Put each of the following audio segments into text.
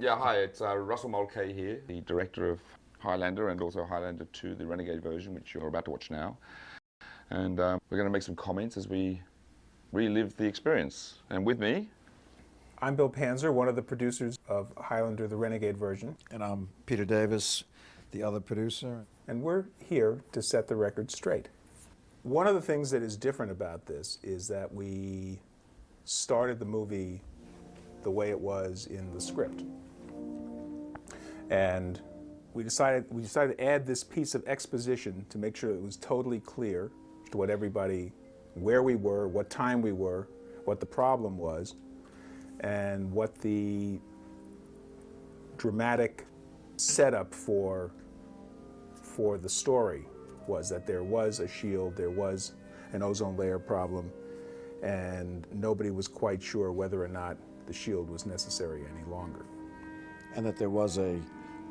Yeah, hi, it's Russell Mulcahy here, the director of Highlander and also Highlander 2, the Renegade version, which you're about to watch now. And we're going to make some comments as we relive the experience. And with me, I'm Bill Panzer, one of the producers of Highlander, the Renegade version. And I'm Peter Davis, the other producer. And we're here to set the record straight. One of the things that is different about this is that we started the movie the way it was in the script. And we decided to add this piece of exposition to make sure it was totally clear to what everybody, where we were, what time we were, what the problem was, and what the dramatic setup for the story was, that there was a shield, there was an ozone layer problem, and nobody was quite sure whether or not the shield was necessary any longer. And that there was a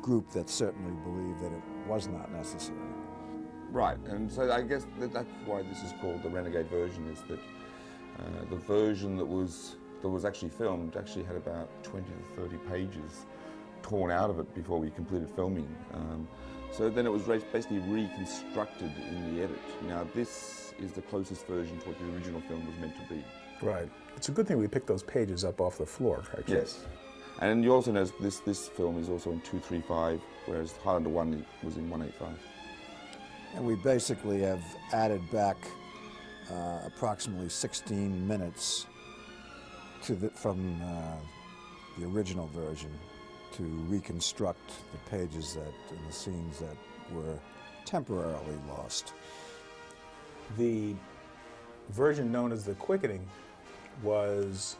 group that certainly believed that it was not necessary. right, and so I guess that's why this is called the Renegade version, is that the version that was actually filmed actually had about 20 to 30 pages torn out of it before we completed filming. So then it was basically reconstructed in the edit. Now this is the closest version to what the original film was meant to be. Right. It's a good thing we picked those pages up off the floor, actually. Yes. And you also know this film is also in 235, whereas Highlander 1 was in 185. And we basically have added back approximately 16 minutes from the original version to reconstruct the pages and the scenes that were temporarily lost. The version known as the quickening was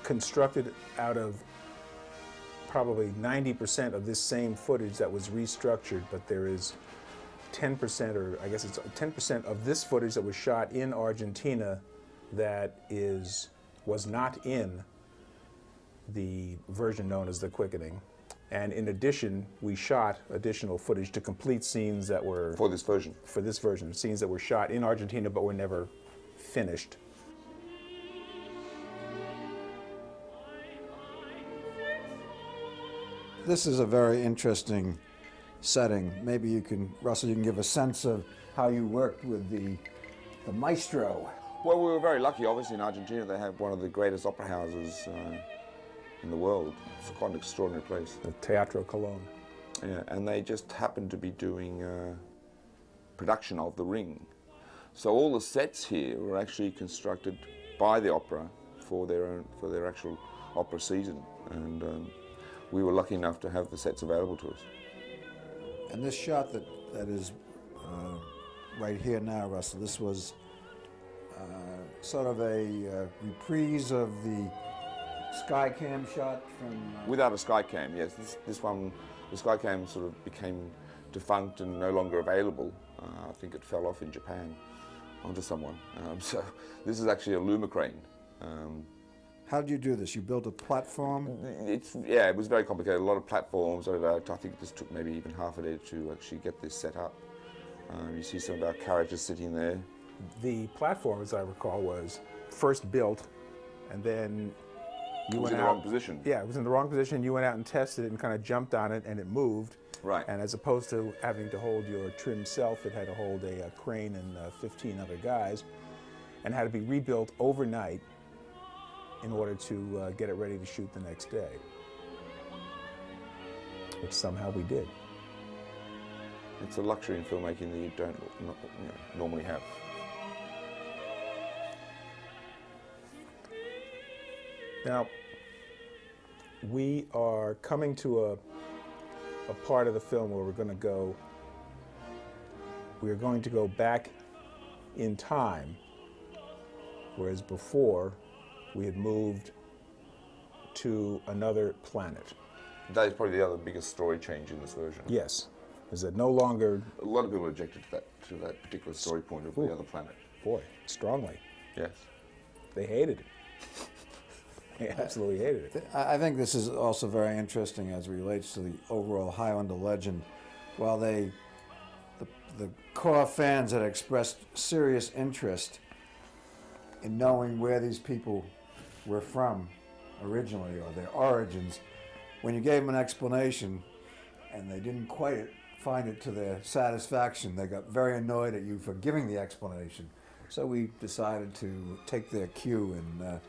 constructed out of probably 90% of this same footage that was restructured, but there is 10%, or I guess it's 10% of this footage that was shot in Argentina that was not in the version known as the quickening. And in addition, we shot additional footage to complete scenes that were... For this version? For this version, scenes that were shot in Argentina but were never finished. This is a very interesting setting. Maybe you can, Russell, you can give a sense of how you worked with the maestro. Well, we were very lucky. Obviously, in Argentina, they have one of the greatest opera houses in the world. It's quite an extraordinary place. The Teatro Colón. Yeah, and they just happened to be doing production of The Ring. So all the sets here were actually constructed by the opera for their actual opera season, and we were lucky enough to have the sets available to us. And this shot that is right here now, Russell, this was sort of a reprise of the Skycam shot from... Without a Skycam, yes. This one, the Skycam sort of became defunct and no longer available. I think it fell off in Japan onto someone. So this is actually a Luma crane. How did you do this? You built a platform? Yeah, it was very complicated. A lot of platforms. I think this took maybe even half a day to actually get this set up. You see some of our characters sitting there. The platform, as I recall, was first built, and then you went out... It was in the wrong position. Yeah, it was in the wrong position. You went out and tested it and kind of jumped on it, and it moved. Right. And as opposed to having to hold your trim self, it had to hold a crane and 15 other guys, and had to be rebuilt overnight in order to get it ready to shoot the next day, which somehow we did. It's a luxury in filmmaking that you don't normally have. Now, we are coming to a part of the film where we're going to go back in time, whereas before we had moved to another planet. That is probably the other biggest story change in this version. Yes, is that no longer... A lot of people objected to that particular story point of the other planet. Boy, strongly. Yes. They hated it. They absolutely hated it. I think this is also very interesting as it relates to the overall Highlander legend. While the core fans had expressed serious interest in knowing where these people were from, originally, or their origins, when you gave them an explanation and they didn't quite find it to their satisfaction, they got very annoyed at you for giving the explanation. So we decided to take their cue and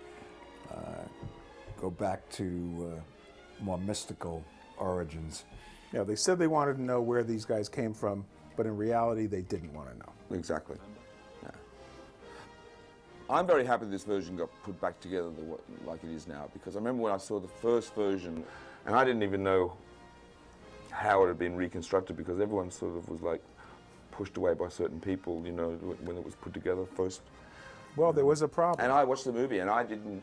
go back to more mystical origins. Yeah, they said they wanted to know where these guys came from, but in reality, they didn't want to know. Exactly. Yeah. I'm very happy this version got put back together like it is now, because I remember when I saw the first version, and I didn't even know how it had been reconstructed, because everyone sort of was like pushed away by certain people, you know, when it was put together first. Well, there was a problem. And I watched the movie and I didn't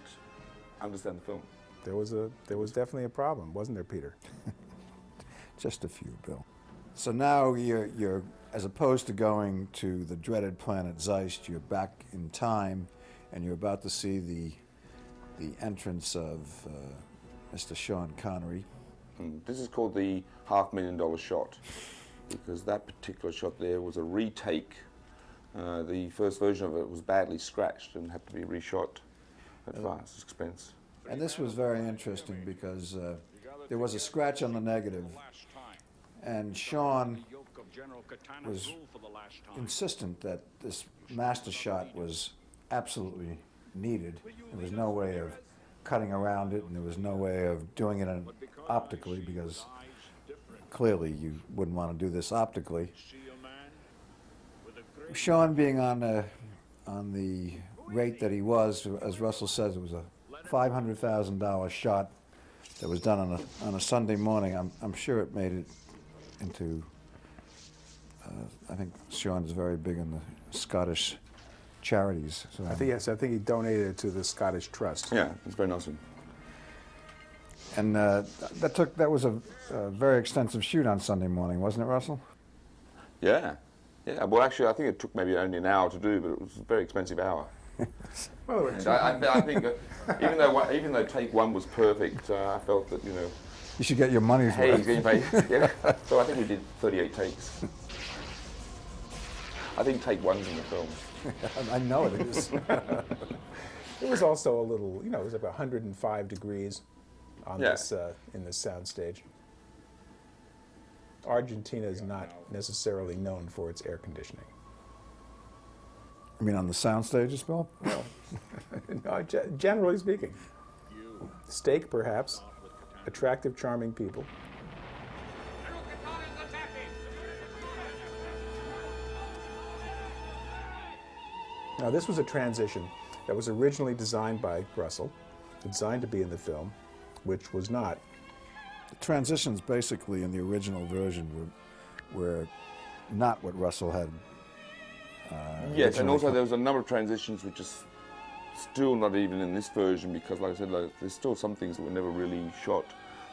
understand the film. There was definitely a problem, wasn't there, Peter? Just a few, Bill. So now you're, as opposed to going to the dreaded planet Zeist, you're back in time, and you're about to see the entrance of Mr. Sean Connery. This is called the $500,000 shot, because that particular shot there was a retake. The first version of it was badly scratched and had to be reshot at vast expense. And this was very interesting because there was a scratch on the negative, and Sean was insistent that this master shot was absolutely needed. There was no way of cutting around it, and there was no way of doing it optically, because clearly you wouldn't want to do this optically. Sean being on the rate that he was, as Russell says, it was a $500,000 shot that was done on a Sunday morning. I'm sure it made it into, I think Sean is very big in the Scottish charities. So I think he donated it to the Scottish Trust. Yeah, it's very nice of him. And that was a very extensive shoot on Sunday morning, wasn't it, Russell? Yeah. Yeah, well, actually, I think it took maybe only an hour to do, but it was a very expensive hour. Well, And I think that even though take one was perfect, I felt that, you know, You should get your money's hey, worth. he's getting paid. Yeah. So I think we did 38 takes. I think take one's in the film. I know it is. it was also a little, you know, it was about 105 degrees on Yeah. this in this soundstage. Argentina is not necessarily known for its air conditioning. I mean, on the sound stages, Bill? No, generally speaking. Steak, perhaps. Attractive, charming people. Now, this was a transition that was originally designed by Russell, designed to be in the film, which was not. The transitions basically in the original version were not what Russell had. Yes, and also there was a number of transitions which is still not even in this version, because, like I said, there's still some things that were never really shot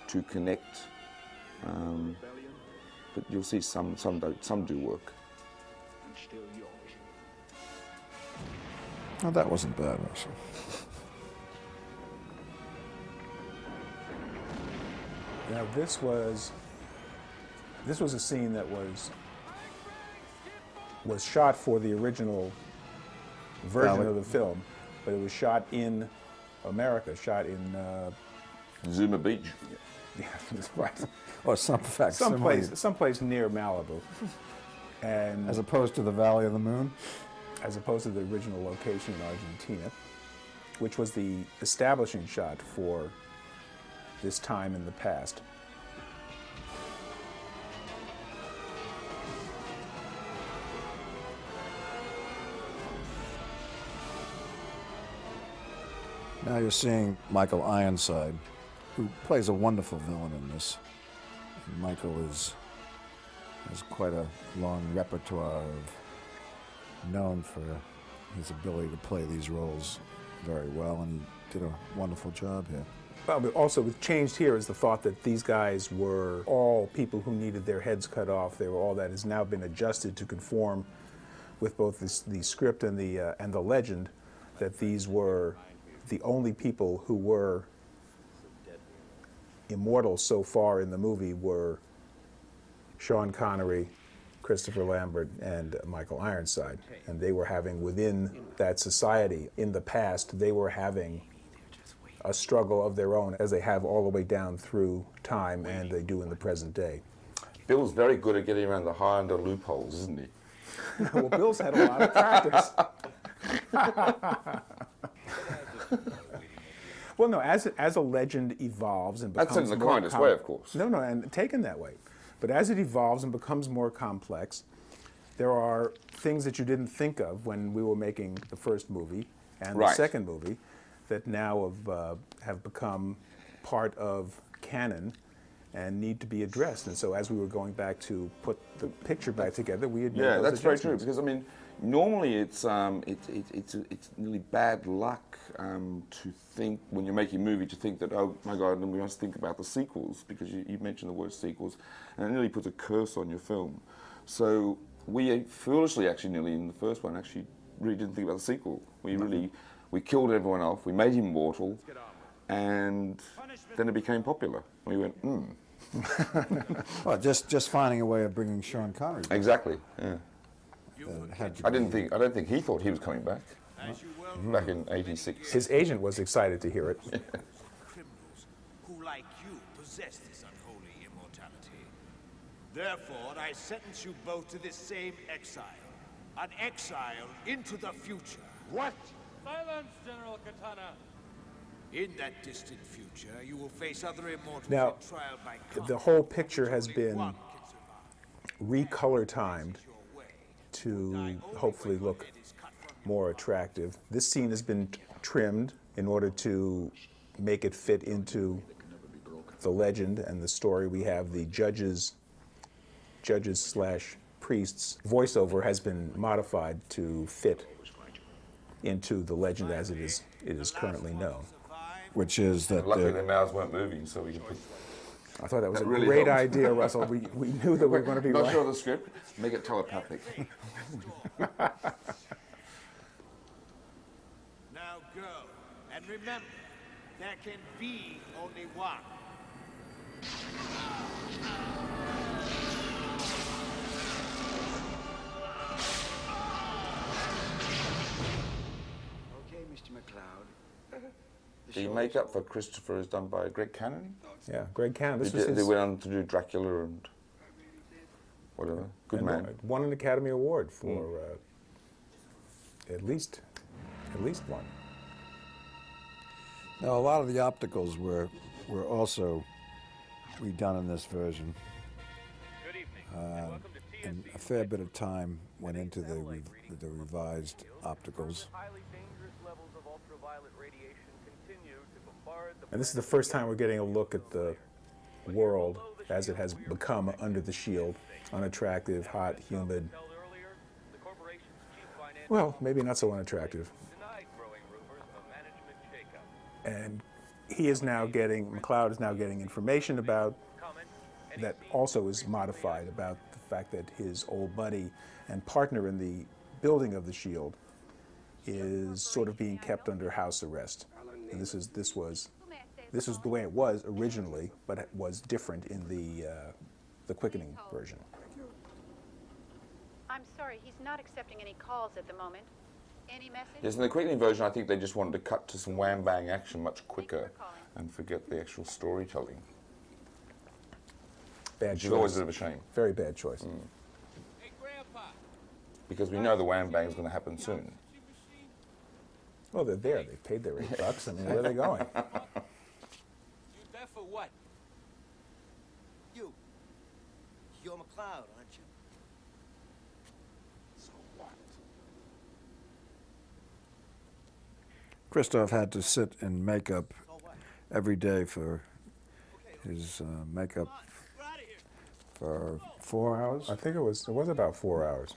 to connect. But you'll see some do work. Oh, that wasn't bad, Russell. Now, this was a scene that was shot for the original version of the film, but it was shot in America, shot in Zuma Beach. yeah, right, Or someplace near Malibu, and as opposed to the Valley of the Moon. as opposed to the original location in Argentina, which was the establishing shot for this time in the past. Now you're seeing Michael Ironside, who plays a wonderful villain in this. And Michael has quite a long repertoire of known for his ability to play these roles very well, and he did a wonderful job here. Well, but also what's changed here is the thought that these guys were all people who needed their heads cut off. They were all that has now been adjusted to conform with both the script and the legend, that these were the only people who were immortal so far in the movie were Sean Connery, Christopher Lambert, and Michael Ironside. And they were having, within that society in the past, they were having a struggle of their own, as they have all the way down through time, and they do in the present day. Bill's very good at getting around the Highlander loopholes, isn't he? Well, Bill's had a lot of practice. Well, no, as a legend evolves and becomes That's in the kindest way, of course. No, and taken that way. But as it evolves and becomes more complex, there are things that you didn't think of when we were making the first movie and the second movie that now have become part of canon and need to be addressed. And so as we were going back to put the picture back together, we had made those that's very true. adjustments. Because I mean, normally it's nearly bad luck to think when you're making a movie to think that, oh my God, then we must think about the sequels, because you mentioned the word sequels, and it nearly puts a curse on your film. So we foolishly, actually, nearly in the first one, actually really didn't think about the sequel. We killed everyone off. We made him mortal, and then it became popular. We went, Well, just finding a way of bringing Sean Connery back. Exactly. Yeah. I I don't think he thought he was coming back. Back in '86. His agent was excited to hear it. Criminals who, like you, possess this unholy immortality. Therefore, I sentence you both to this same exile. An exile into the future. What? Silence, General Katana. In that distant future, you will face other immortals Now, in trial by the whole picture has Only been one can survive. recolor timed Your way. to hopefully look more attractive. This scene has been trimmed in order to make it fit into the legend and the story. We have the judges / priests voiceover has been modified to fit into the legend as it is currently known. which is that Luckily, their mouths weren't moving, so we could put. I thought that was That a really great helped. idea, Russell. We knew that we were going to be Not right. sure of the script. Make it telepathic. Now go, and remember, there can be only one. Okay, Mr. McLeod. The makeup for Christopher is done by Greg Cannon. Yeah, Greg Cannon. This They, was they his, went on to do Dracula and whatever. Good and man. won an Academy Award for at least one. Now, a lot of the opticals were also redone in this version. Good evening, and welcome to And TSC. a fair bit of time went into the revised opticals. Highly dangerous levels of ultraviolet radiation continue to bombard the And this is the first time we're getting a look at the world as it has become under the shield. Unattractive, hot, humid. held earlier. The corporation's chief financial Well, maybe not so unattractive. denied growing rumors of a management shakeup. And he is now getting, McLeod is now getting information about Comment? that also is modified about the fact that his old buddy and partner in the building of the shield is sort of being kept under house arrest. And this was the way it was originally, but it was different in the quickening version. I'm sorry, he's not accepting any calls at the moment. Any message? Yes, in the quickening version, I think they just wanted to cut to some wham bang action much quicker and forget the actual storytelling, Bad which is always a choice. bit of a shame Very bad choice. Hey, Grandpa. because we know the wham bang is going to happen soon. Well, they're there. They paid their $8. I mean, where are they going? You there for what? You're McLeod, aren't you? So what? Christoph had to sit in makeup every day for his makeup for 4 hours. I think it was about 4 hours.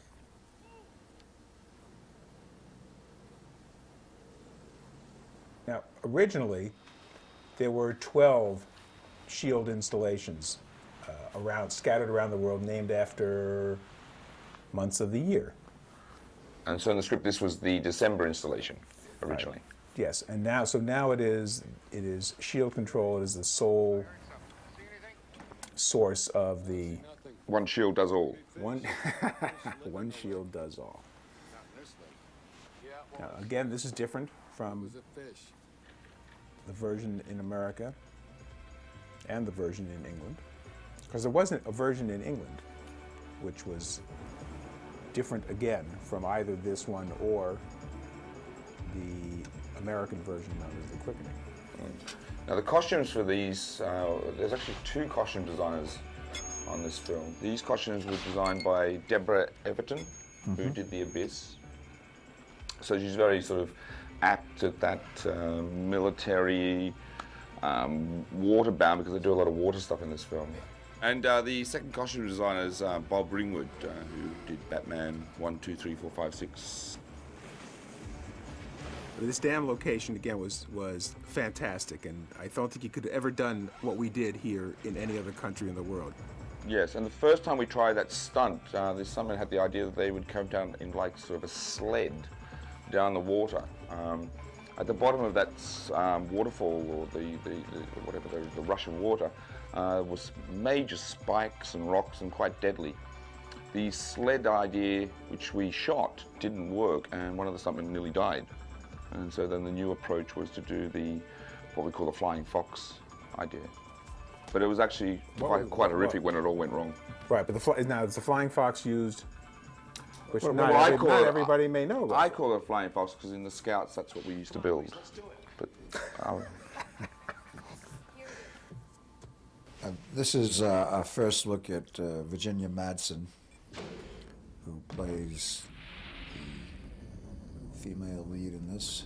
Now, originally, there were 12 shield installations scattered around the world, named after months of the year. And so in the script, this was the December installation originally. Yes, and now it is shield control. It is the sole source of the One shield does all. one. One shield does all. Now, again, this is different from the version in America and the version in England, because there wasn't a version in England which was different again from either this one or the American version known as the Quickening. Now the costumes for these, there's actually two costume designers on this film. These costumes were designed by Deborah Everton, who did The Abyss. So she's very sort of apt at that military, waterbound, because they do a lot of water stuff in this film. And the second costume designer is Bob Ringwood, who did Batman 1, 2, 3, 4, 5, 6. This damn location again was fantastic, and I don't think you could have ever done what we did here in any other country in the world. Yes, and the first time we tried that stunt, this someone had the idea that they would come down in like sort of a sled down the water. At the bottom of that waterfall, or the rush of water, was major spikes and rocks and quite deadly. The sled idea, which we shot, didn't work, and one of the stuntmen nearly died. And so then the new approach was to do what we call the flying fox idea. But it was actually quite horrific when it all went wrong. Right, but now is the flying fox used, which Well, not well, everybody may know about. I call it a flying fox because in the Scouts that's what we used to build. But This is our first look at Virginia Madsen, who plays the female lead in this.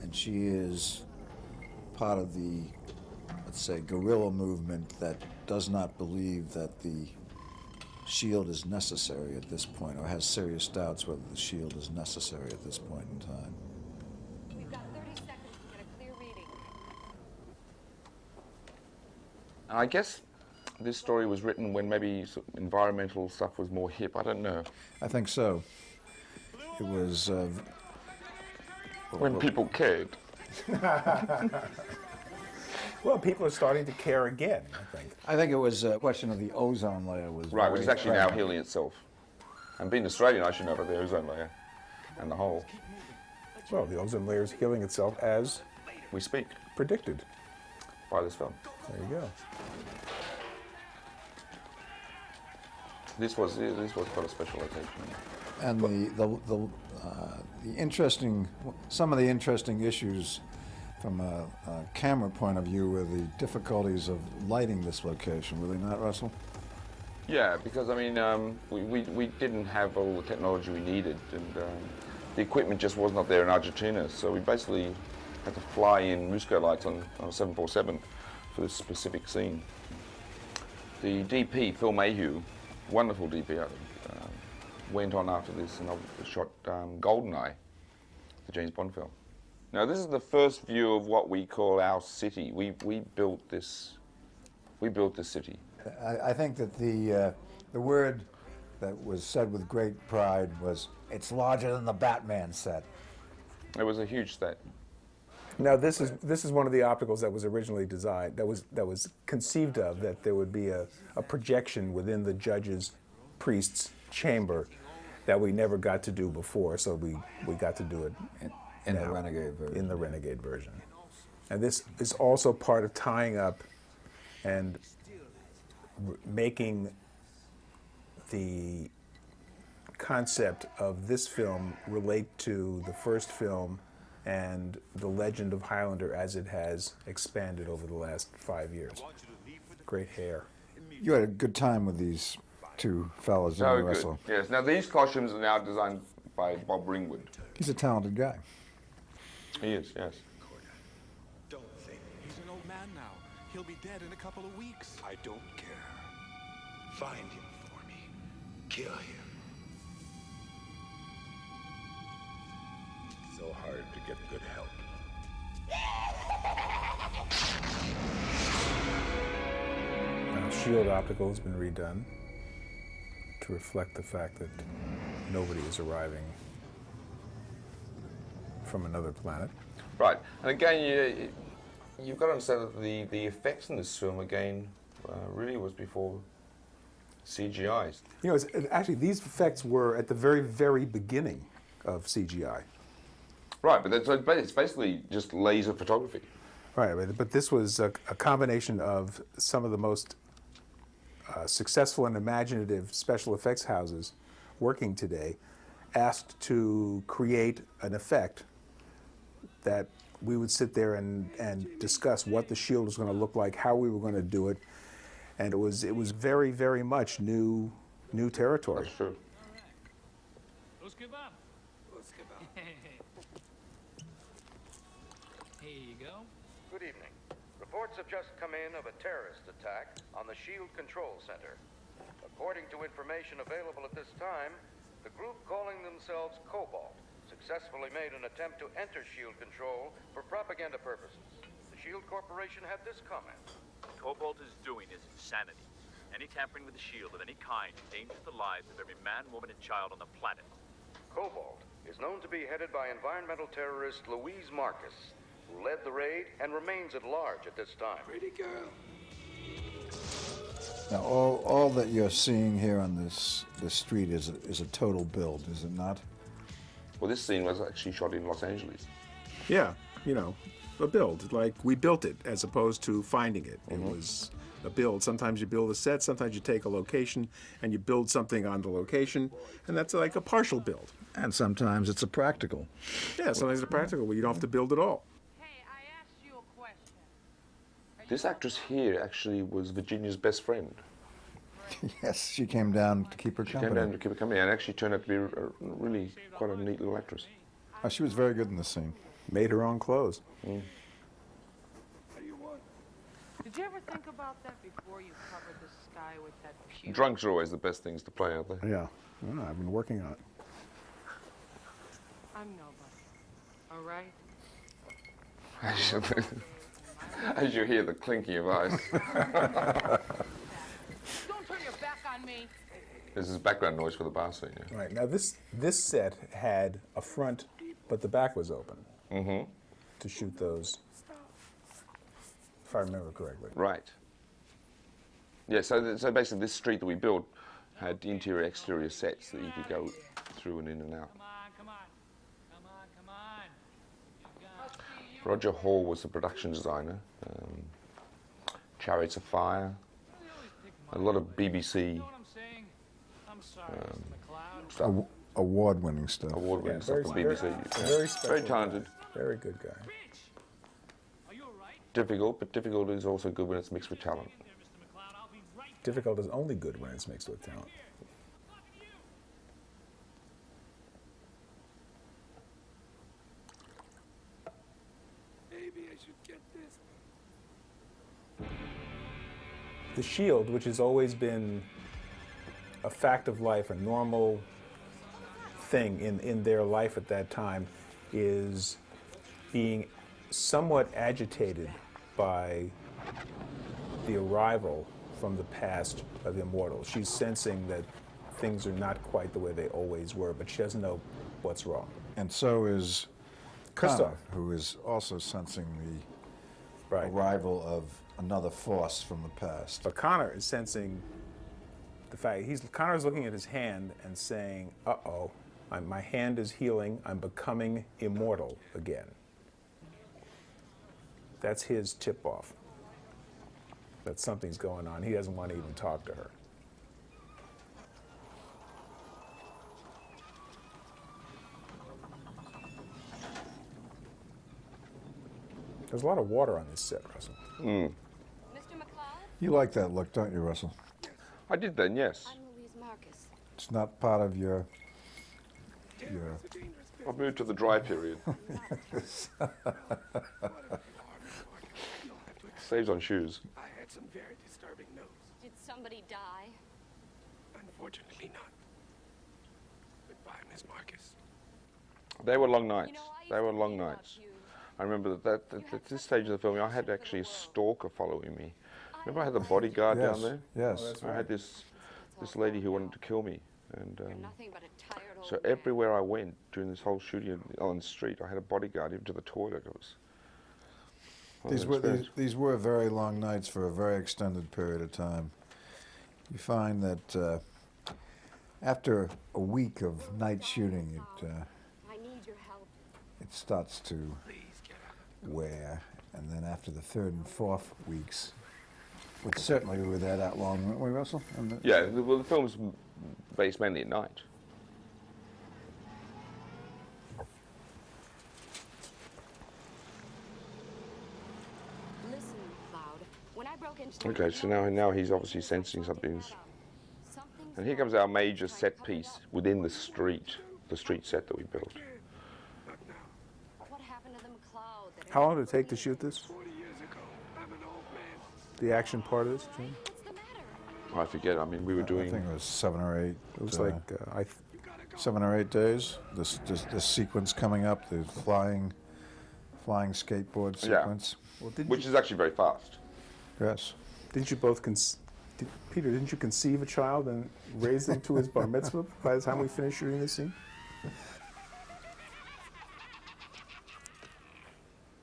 And she is part of the, let's say, guerrilla movement that does not believe that the shield is necessary at this point, or has serious doubts whether the shield is necessary at this point in time. We've got 30 seconds to get a clear reading. I guess this story was written when maybe environmental stuff was more hip. I don't know. I think so. It was... When people cared. Well, people are starting to care again, I think. I think it was a question of the ozone layer was... Right, which is actually now healing itself. And being Australian, I should know about the ozone layer and the hole. Well, the ozone layer is healing itself as We speak predicted. by this film. There you go. This was quite a special location. And the interesting, some of the interesting issues from a camera point of view were the difficulties of lighting this location, were they not, Russell? Yeah, because I mean, we didn't have all the technology we needed, and the equipment just was not there in Argentina, so we basically had to fly in Musco lights on a 747 for this specific scene. The DP, Phil Mayhew, wonderful DP, went on after this and shot Goldeneye, the James Bond film. Now this is the first view of what we call our city. We built this city. I think that the word that was said with great pride was, "It's larger than the Batman set." It was a huge set. Now this is one of the opticals that was originally designed, that was conceived of, that there would be a projection within the judge's priest's chamber that we never got to do before, so we got to do it in the Renegade version. In the Renegade version. And this is also part of tying up and making the concept of this film relate to the first film and the legend of Highlander as it has expanded over the last 5 years. Great hair. You had a good time with these two fellas, didn't So you, good. Russell? Yes. Now these costumes are now designed by Bob Ringwood. He's a talented guy. He is, yes. Don't think. He's an old man now. He'll be dead in a couple of weeks. I don't care. Find him for me. Kill him. So hard to get good help. Now, Shield Optical has been redone to reflect the fact that nobody is arriving from another planet. Right, and again, you've got to understand that the effects in this film, again, really was before CGI. You know, actually, these effects were at the very, very beginning of CGI. Right, but it's basically just laser photography. Right, but this was a combination of some of the most successful and imaginative special effects houses working today, asked to create an effect that we would sit there and discuss what the shield was going to look like, how we were going to do it, and it was very, very much new territory. That's true. Here you go. Good evening. Reports have just come in of a terrorist attack on the Shield Control Center. According to information available at this time, the group calling themselves Cobalt successfully made an attempt to enter Shield Control for propaganda purposes. The Shield Corporation had this comment. Cobalt is doing is insanity. Any tampering with the Shield of any kind endangers the lives of every man, woman, and child on the planet. Cobalt is known to be headed by environmental terrorist Louise Marcus, who led the raid and remains at large at this time. Pretty girl. Now, all that you're seeing here on this street is a total build, is it not? Well, this scene was actually shot in Los Angeles. Yeah, a build. Like, we built it as opposed to finding it. It was a build. Sometimes you build a set, sometimes you take a location and you build something on the location, and that's like a partial build. And sometimes it's a practical. Yeah, sometimes it's a practical where you don't have to build it all. Hey, I asked you a question. This actress here actually was Virginia's best friend. Yes, she came down to keep her company. Came down to keep her company and actually turned out to be really quite a neat little actress. Oh, she was very good in the scene. Made her own clothes. Did you ever think about that before you covered the sky with that shield? Drunks are always the best things to play, aren't they? Yeah, I've been working on it. I'm nobody. All right? As you hear the clinking of ice. Don't turn your back on me. This is background noise for the bar scene. Yeah. Right, now this set had a front, but the back was open to shoot those, if I remember correctly. Right. Yeah, so basically this street that we built had interior exterior sets that you could go through and in and out. Come on. Roger Hall was the production designer. Chariots of Fire. A lot of BBC I'm sorry, Mr. McLeod. stuff. Award-winning stuff. Award-winning Yeah, stuff from BBC. very special. Very talented. Very good guy. Are you all right? Difficult, but difficult is also good when it's mixed with talent. There, Mr. McLeod. I'll be right back. Difficult is only good when it's mixed with talent. Maybe I should get this. The shield, which has always been a fact of life, a normal thing in their life at that time, is being somewhat agitated by the arrival from the past of Immortal. She's sensing that things are not quite the way they always were, but she doesn't know what's wrong. And so is Christoph, Connor, who is also sensing the right? arrival of another force from the past. But Connor is sensing the fact Connor's looking at his hand and saying, "Uh-oh, my hand is healing. I'm becoming immortal again." That's his tip-off. That something's going on. He doesn't want to even talk to her. There's a lot of water on this set, Russell. Mr. McLeod? You like that look, don't you, Russell? I did then, yes. I'm Louise Marcus. It's not part of your I've moved to the dry period. Saves on shoes. I had some very disturbing news. Did somebody die? Unfortunately not. Goodbye, Miss Marcus. They were long nights. You know, I They used were to long think about nights. you. I remember that at this stage of the film, I had actually a stalker following me. Remember I had the bodyguard yes, down there? yes. I had this lady who wanted to kill me. And You're nothing but a tired old so man. everywhere I went during this whole shooting on the street, I had a bodyguard even to the toilet. It was These were very long nights for a very extended period of time. You find that after a week of night shooting, I need your help. starts to wear, and then after the 3rd and 4th weeks, which certainly we were there that long, weren't we, Russell? Yeah, well, the film's based mainly at night. Listen, Cloud. When I broke into Okay, so now he's obviously sensing something's... And here comes our major set piece within the street set that we built. What happened to them, Cloud? How long did it take to shoot this? 40 years ago, I'm an old man. The action part of this, Jim? I forget. I mean, we were doing... I think it was 7 or 8. It was like 7 or 8 days. This sequence coming up, the flying skateboard sequence. Yeah. Well, which is actually very fast. Yes. Didn't you both Peter, didn't you conceive a child and raise him to his bar mitzvah by the time we finished shooting this scene?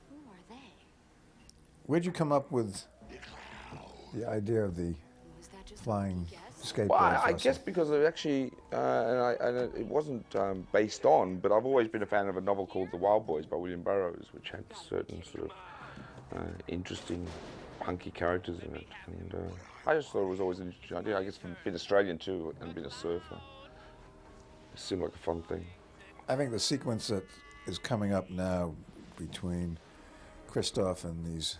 Who are they? Where'd you come up with the idea of the flying skateboards? Well, I guess because it actually, it wasn't based on, but I've always been a fan of a novel called The Wild Boys by William Burroughs, which had certain sort of interesting, punky characters in it. And I just thought it was always an interesting idea. I guess being Australian too, and being a surfer, it seemed like a fun thing. I think the sequence that is coming up now between Christoph and these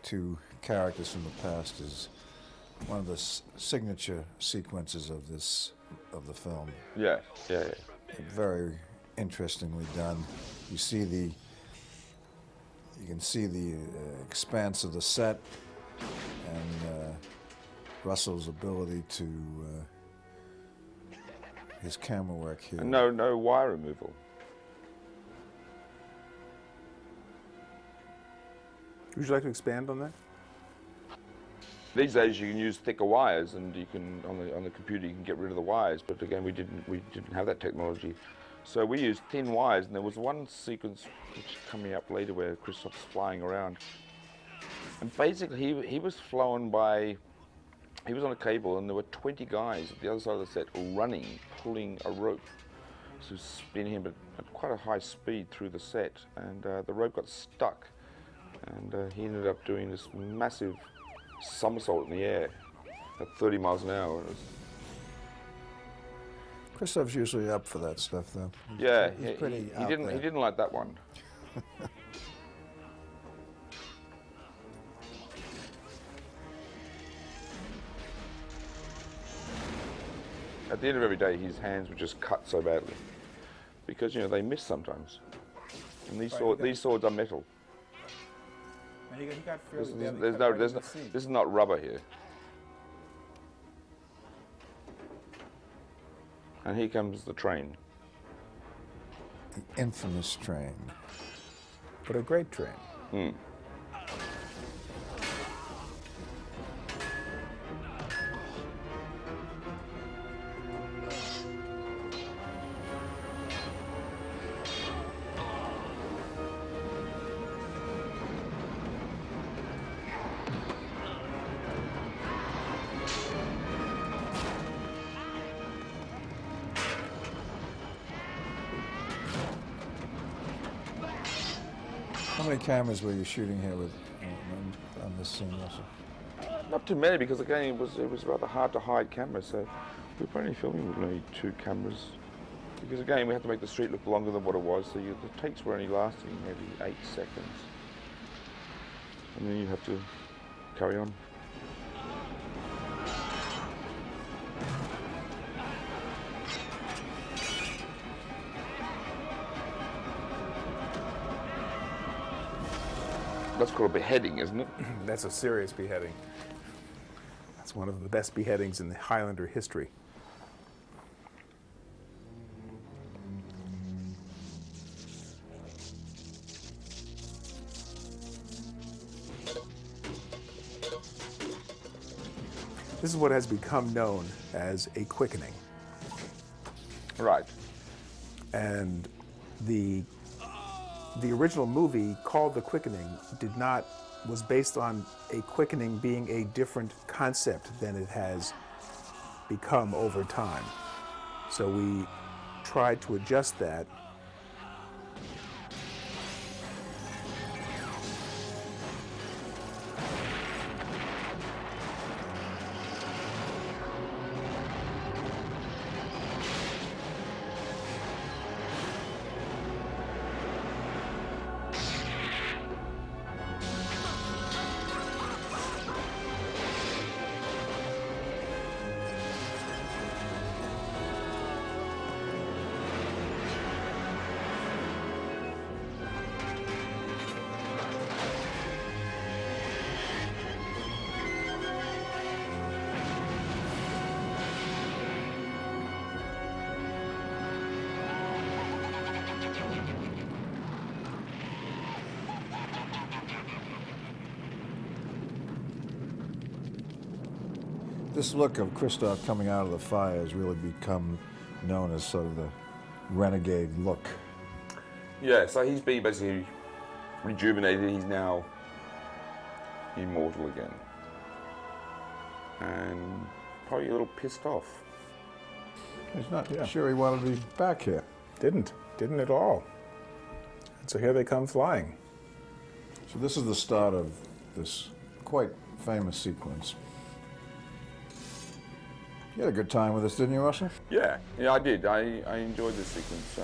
two characters from the past is one of the signature sequences of the film. Yeah. Very interestingly done. You can see the expanse of the set and Russell's ability to his camera work here. And no wire removal. Would you like to expand on that? These days you can use thicker wires, and you can on the computer you can get rid of the wires. But again, we didn't have that technology, so we used thin wires. And there was one sequence which is coming up later where Christoph's flying around, and basically he was flown by. He was on a cable, and there were 20 guys at the other side of the set running, pulling a rope, so spinning him at quite a high speed through the set, and the rope got stuck, and he ended up doing this massive somersault in the air at 30 miles an hour. Christoph's usually up for that stuff, though. Yeah, he's pretty he didn't like that one. At the end of every day, his hands were just cut so badly because they miss sometimes, and these swords are metal. This is not rubber here. And here comes the train. The infamous train. But a great train. Mm. How many cameras were you shooting here with on this scene, Russell? Not too many, because again it was rather hard to hide cameras, so we were only filming with only 2 cameras. Because again we had to make the street look longer than what it was, so the takes were only lasting maybe 8 seconds, and then you have to carry on. That's called a beheading, isn't it? That's a serious beheading. That's one of the best beheadings in the Highlander history. This is what has become known as a quickening. Right. And the original movie called The Quickening was based on a quickening being a different concept than it has become over time. So we tried to adjust that This look of Christoph coming out of the fire has really become known as sort of the Renegade look. Yeah, so he's been basically rejuvenated. He's now immortal again. And probably a little pissed off. He's not sure he wanted to be back here. Didn't at all. And so here they come flying. So this is the start of this quite famous sequence. You had a good time with this, didn't you, Russell? Yeah, I did. I enjoyed this sequence.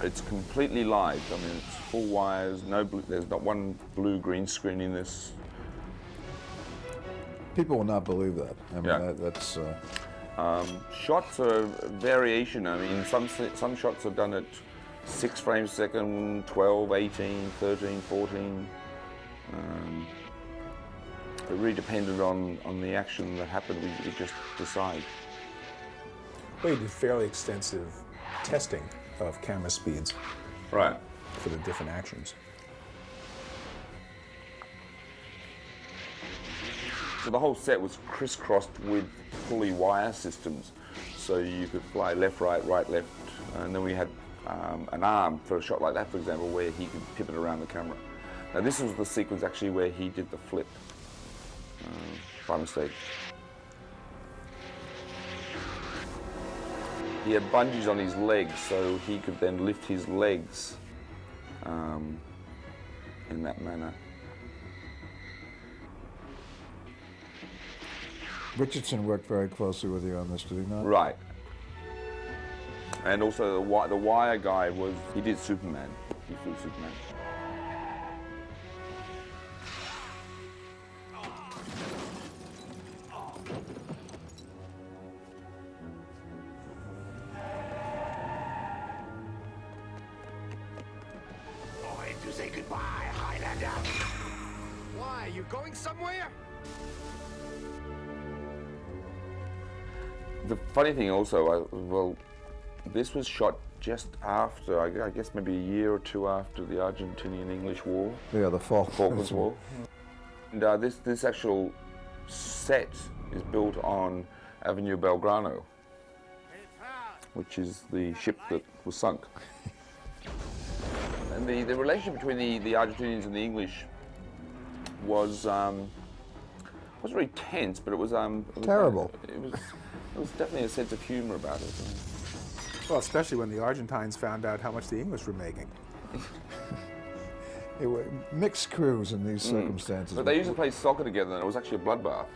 It's completely live. I mean, it's full wires. There's not one blue green screen in this. People will not believe that. I mean, that's. Shots are variation. I mean, some shots are done at 6 frames a second, 12, 18, 13, 14. It really depended on the action that happened. We just decide. Well, you did fairly extensive testing of camera speeds. Right. For the different actions. So the whole set was crisscrossed with pulley wire systems. So you could fly left, right, left. And then we had an arm for a shot like that, for example, where he could pivot around the camera. Now this was the sequence actually where he did the flip by mistake. He had bungees on his legs, so he could then lift his legs in that manner. Richardson worked very closely with you on this, did he not? Right. And also the wire guy he did Superman. He flew Superman. Going to say goodbye, Highlander. Why? You going somewhere? The funny thing also, this was shot just after, I guess maybe a year or two after the Argentinian-English War. Yeah, the Falklands War. And this actual set is built on Avenue Belgrano, which is the ship that was sunk. And the relationship between the Argentinians and the English was very tense, but it was terrible. There was definitely a sense of humor about it. Well, especially when the Argentines found out how much the English were making. It were mixed crews in these circumstances. But they used to play soccer together, and it was actually a bloodbath.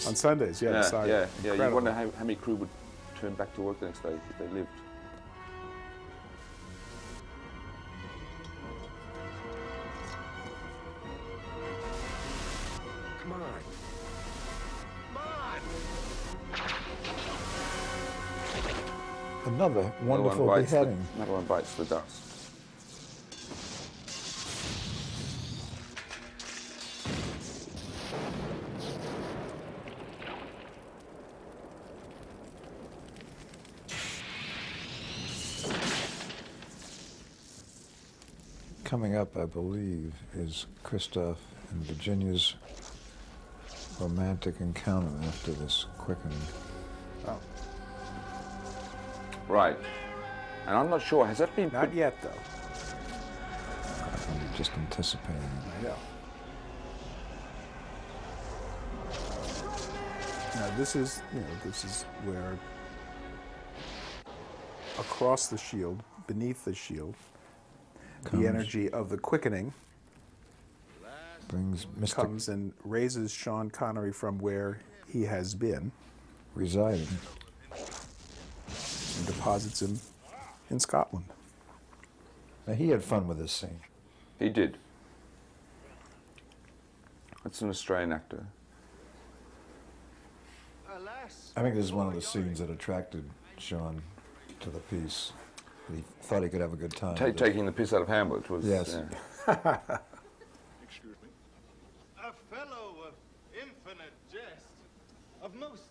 On Sundays, yeah. Yeah. You wonder how many crew would turn back to work the next day if they lived. Come on. Another wonderful beheading. Another one bites the dust. Coming up, I believe, is Christoph and Virginia's romantic encounter after this quickening. Oh. Right. And I'm not sure, has that been... Not yet, though. I'm just anticipating it. I know. Now this is where across the shield, beneath the shield, the energy of the quickening comes and raises Sean Connery from where he has been, residing, and deposits him in Scotland. Now he had fun with this scene. He did. That's an Australian actor. I think this is one of the scenes that attracted Sean to the piece. He thought he could have a good time. Taking the piss out of Hamlet was... Yes. Yeah. Excuse me. A fellow of infinite jest, of most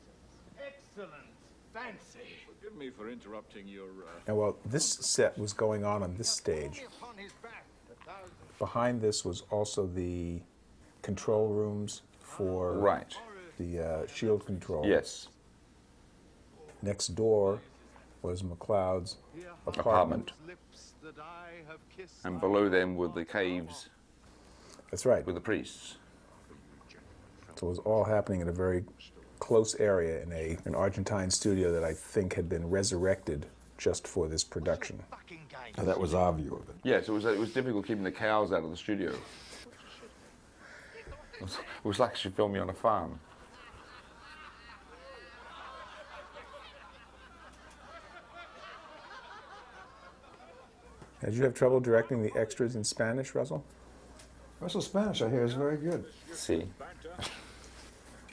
excellent fancy. Forgive me for interrupting your... Now, well, this set was going on this stage. Behind this was also the control rooms for Right. the shield control. Yes. Next door was McLeod's apartment. And below them were the caves. That's right. With the priests. So it was all happening in a very close area in an Argentine studio that I think had been resurrected just for this production. Now, that was our view of it. Yes, it was difficult keeping the cows out of the studio. It was like she filmed me on a farm. Did you have trouble directing the extras in Spanish, Russell? Russell's Spanish, I hear, is very good. See.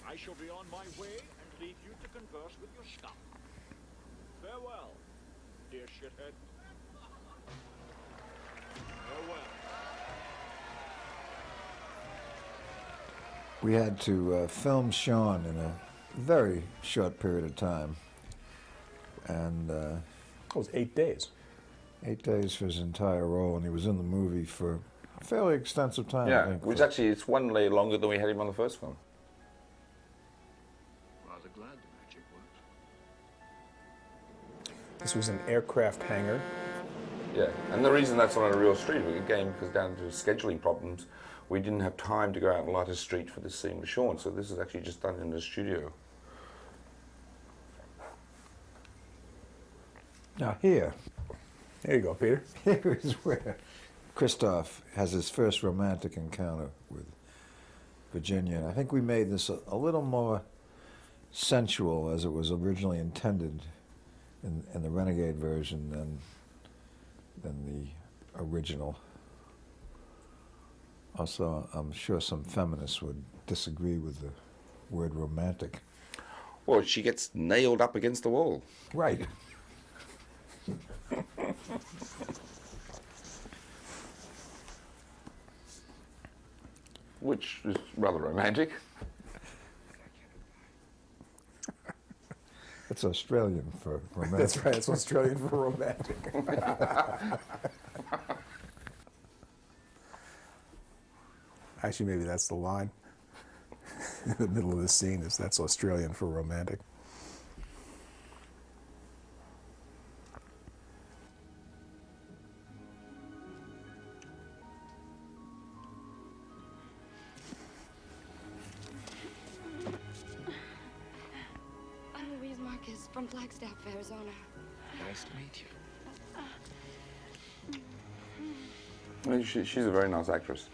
I shall be on my way and leave you to converse with your scum. Farewell, dear shithead. Farewell. We had to film Sean in a very short period of time. And it was 8 days. 8 days for his entire role, and he was in the movie for a fairly extensive time. Yeah, I think, which actually it's one layer longer than we had him on the first film. Rather glad the magic works. This was an aircraft hangar. Yeah, and the reason that's on a real street, again, because down to scheduling problems, we didn't have time to go out and light a street for this scene with Sean, so this is actually just done in the studio. Now here. There you go, Peter. Here is where Christoph has his first romantic encounter with Virginia. And I think we made this a little more sensual as it was originally intended in the Renegade version than the original. Also, I'm sure some feminists would disagree with the word romantic. Well, she gets nailed up against the wall. Right. Which is rather romantic. It's Australian for romantic. That's right, it's Australian for romantic. Actually, maybe that's the line. In the middle of the scene is that's Australian for romantic. From Flagstaff, Arizona. Nice to meet you. Well, she's a very nice actress.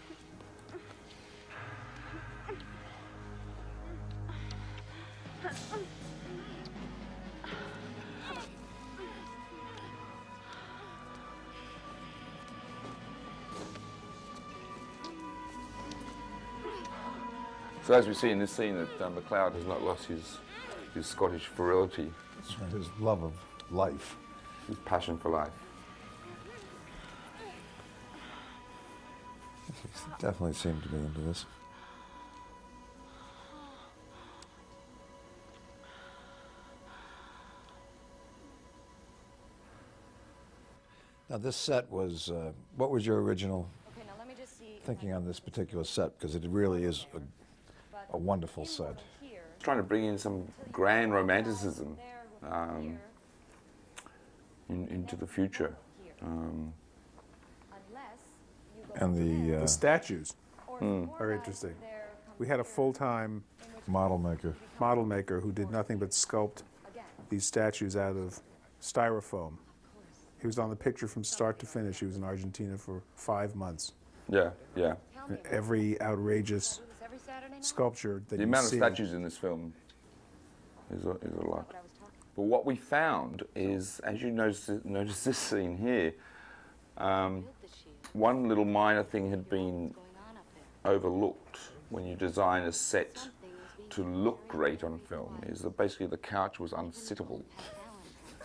So as we see in this scene that MacLeod has not lost his Scottish virility. His love of life. His passion for life. He definitely seemed to be into this. Now this set was, what was your original thinking on this particular set? Because it really is a wonderful set. Trying to bring in some grand romanticism into the future. And the statues are interesting. We had a full-time model maker who did nothing but sculpt these statues out of styrofoam. He was on the picture from start to finish. He was in Argentina for 5 months. Yeah, yeah. Every outrageous sculpture that the amount of statues in this film is a lot. But what we found is, as you notice this scene here, one little minor thing had been overlooked when you design a set to look great on film, is that basically the couch was unsittable.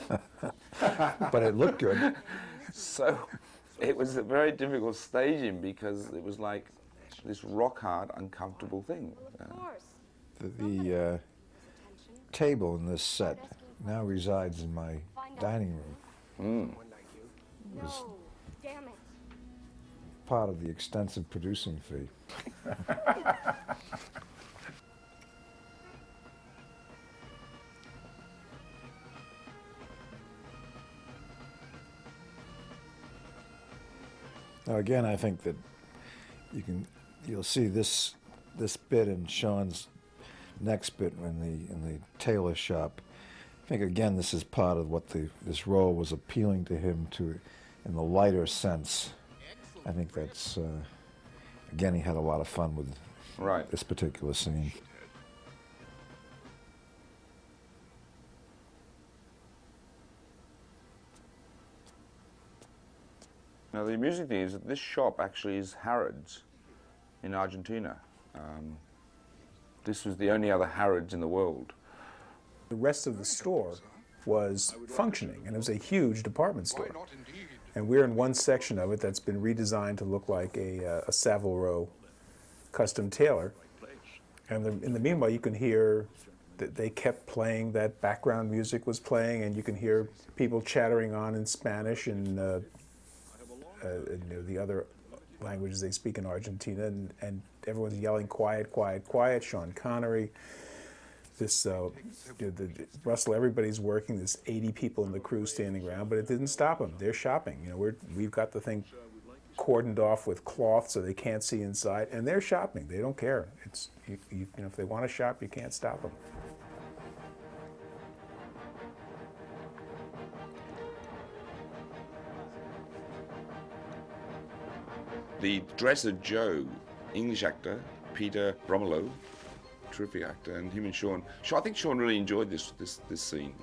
But it looked good. So it was a very difficult staging because it was like this rock-hard, uncomfortable thing. The table in this set now resides in my dining room. It was part of the extensive producing fee. Now again, I think that you'll see this bit in Sean's next bit in the tailor shop. I think again this is part of what this role was appealing to him to, in the lighter sense. I think that's again he had a lot of fun with this particular scene. Now the amusing thing is that this shop actually is Harrods in Argentina. This was the only other Harrods in the world. The rest of the store was functioning, and it was a huge department store. And we're in one section of it that's been redesigned to look like a Savile Row custom tailor. And in the meanwhile, you can hear that they kept playing, that background music was playing, and you can hear people chattering on in Spanish and the other languages they speak in Argentina, and everyone's yelling, quiet, quiet, quiet. Sean Connery, Russell, everybody's working. There's 80 people in the crew standing around, but it didn't stop them. They're shopping. We've got the thing cordoned off with cloth so they can't see inside, and they're shopping. They don't care. It's if they want to shop, you can't stop them. The dresser Joe, English actor, Peter Bromelo, terrific actor, and him and Sean. I think Sean really enjoyed this scene.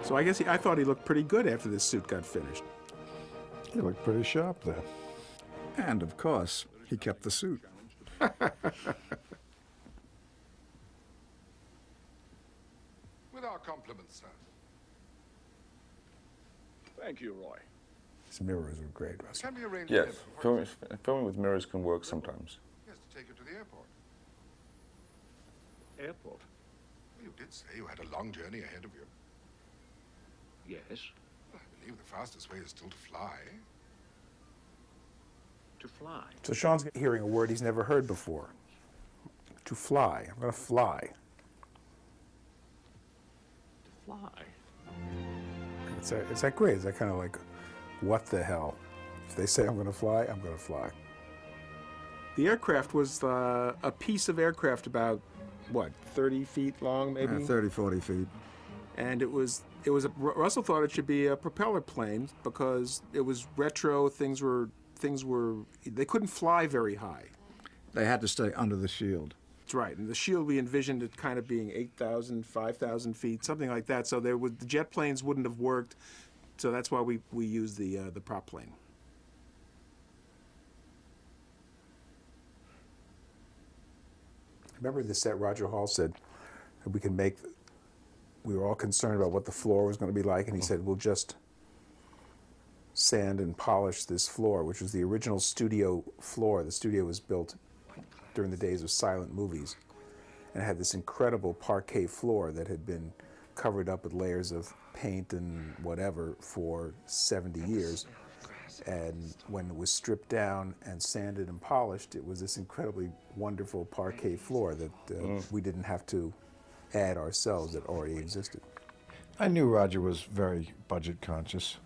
So I thought he looked pretty good after this suit got finished. He looked pretty sharp there. And of course, he kept the suit. With our compliments, sir. Thank you, Roy. His mirrors were great, Russell. Can we arrange Yes, filming with mirrors can work sometimes. Yes, to take you to the airport. Airport? Well, you did say you had a long journey ahead of you. Yes. Well, I believe the fastest way is still to fly. To fly? So Sean's hearing a word he's never heard before. To fly. I'm going to fly. To fly? Is that great? Is that kind of like, what the hell? If they say I'm going to fly, I'm going to fly. The aircraft was a piece of aircraft about, 30 feet long, maybe? 30, 40 feet. And Russell thought it should be a propeller plane because it was retro. Things were, they couldn't fly very high. They had to stay under the shield. That's right. And the shield, we envisioned it kind of being 8,000, 5,000 feet, something like that. So the jet planes wouldn't have worked. So that's why we used the prop plane. Remember the set Roger Hall said that we were all concerned about what the floor was going to be like, and he said, we'll just sand and polish this floor, which was the original studio floor. The studio was built during the days of silent movies, and it had this incredible parquet floor that had been covered up with layers of paint and whatever for 70 years. And when it was stripped down and sanded and polished, it was this incredibly wonderful parquet floor that we didn't have to add ourselves, that already existed. I knew Roger was very budget conscious.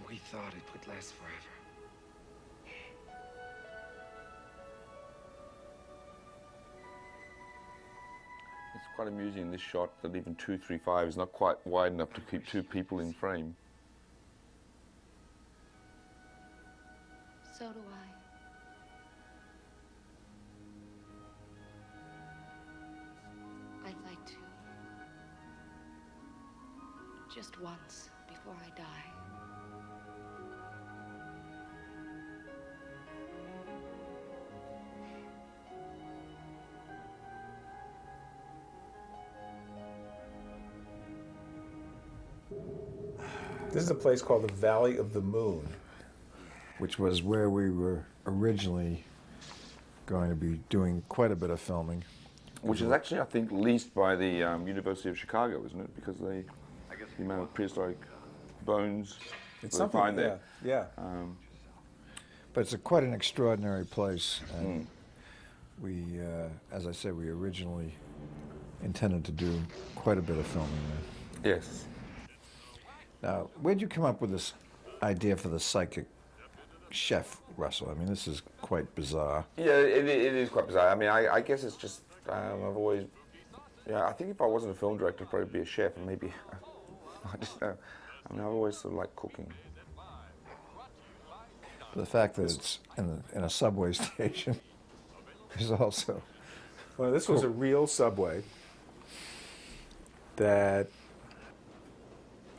We thought it would last forever. It's quite amusing in this shot that even 235 is not quite wide enough to keep two people in frame. So do I. I'd like to. Just once before I die. This is a place called the Valley of the Moon, which was where we were originally going to be doing quite a bit of filming. Which is actually, I think, leased by the University of Chicago, isn't it? Because the amount of prehistoric bones It's they something, find there. yeah. But it's quite an extraordinary place. And we, as I said, we originally intended to do quite a bit of filming there. Yes. Now, where'd you come up with this idea for the psychic chef, Russell? I mean, this is quite bizarre. Yeah, it is quite bizarre. I mean, I guess it's just, I've always, I think if I wasn't a film director, I'd probably be a chef, and maybe, I just know. I mean, I've always sort of liked cooking. The fact that it's in a subway station is also... Well, this was a real subway that,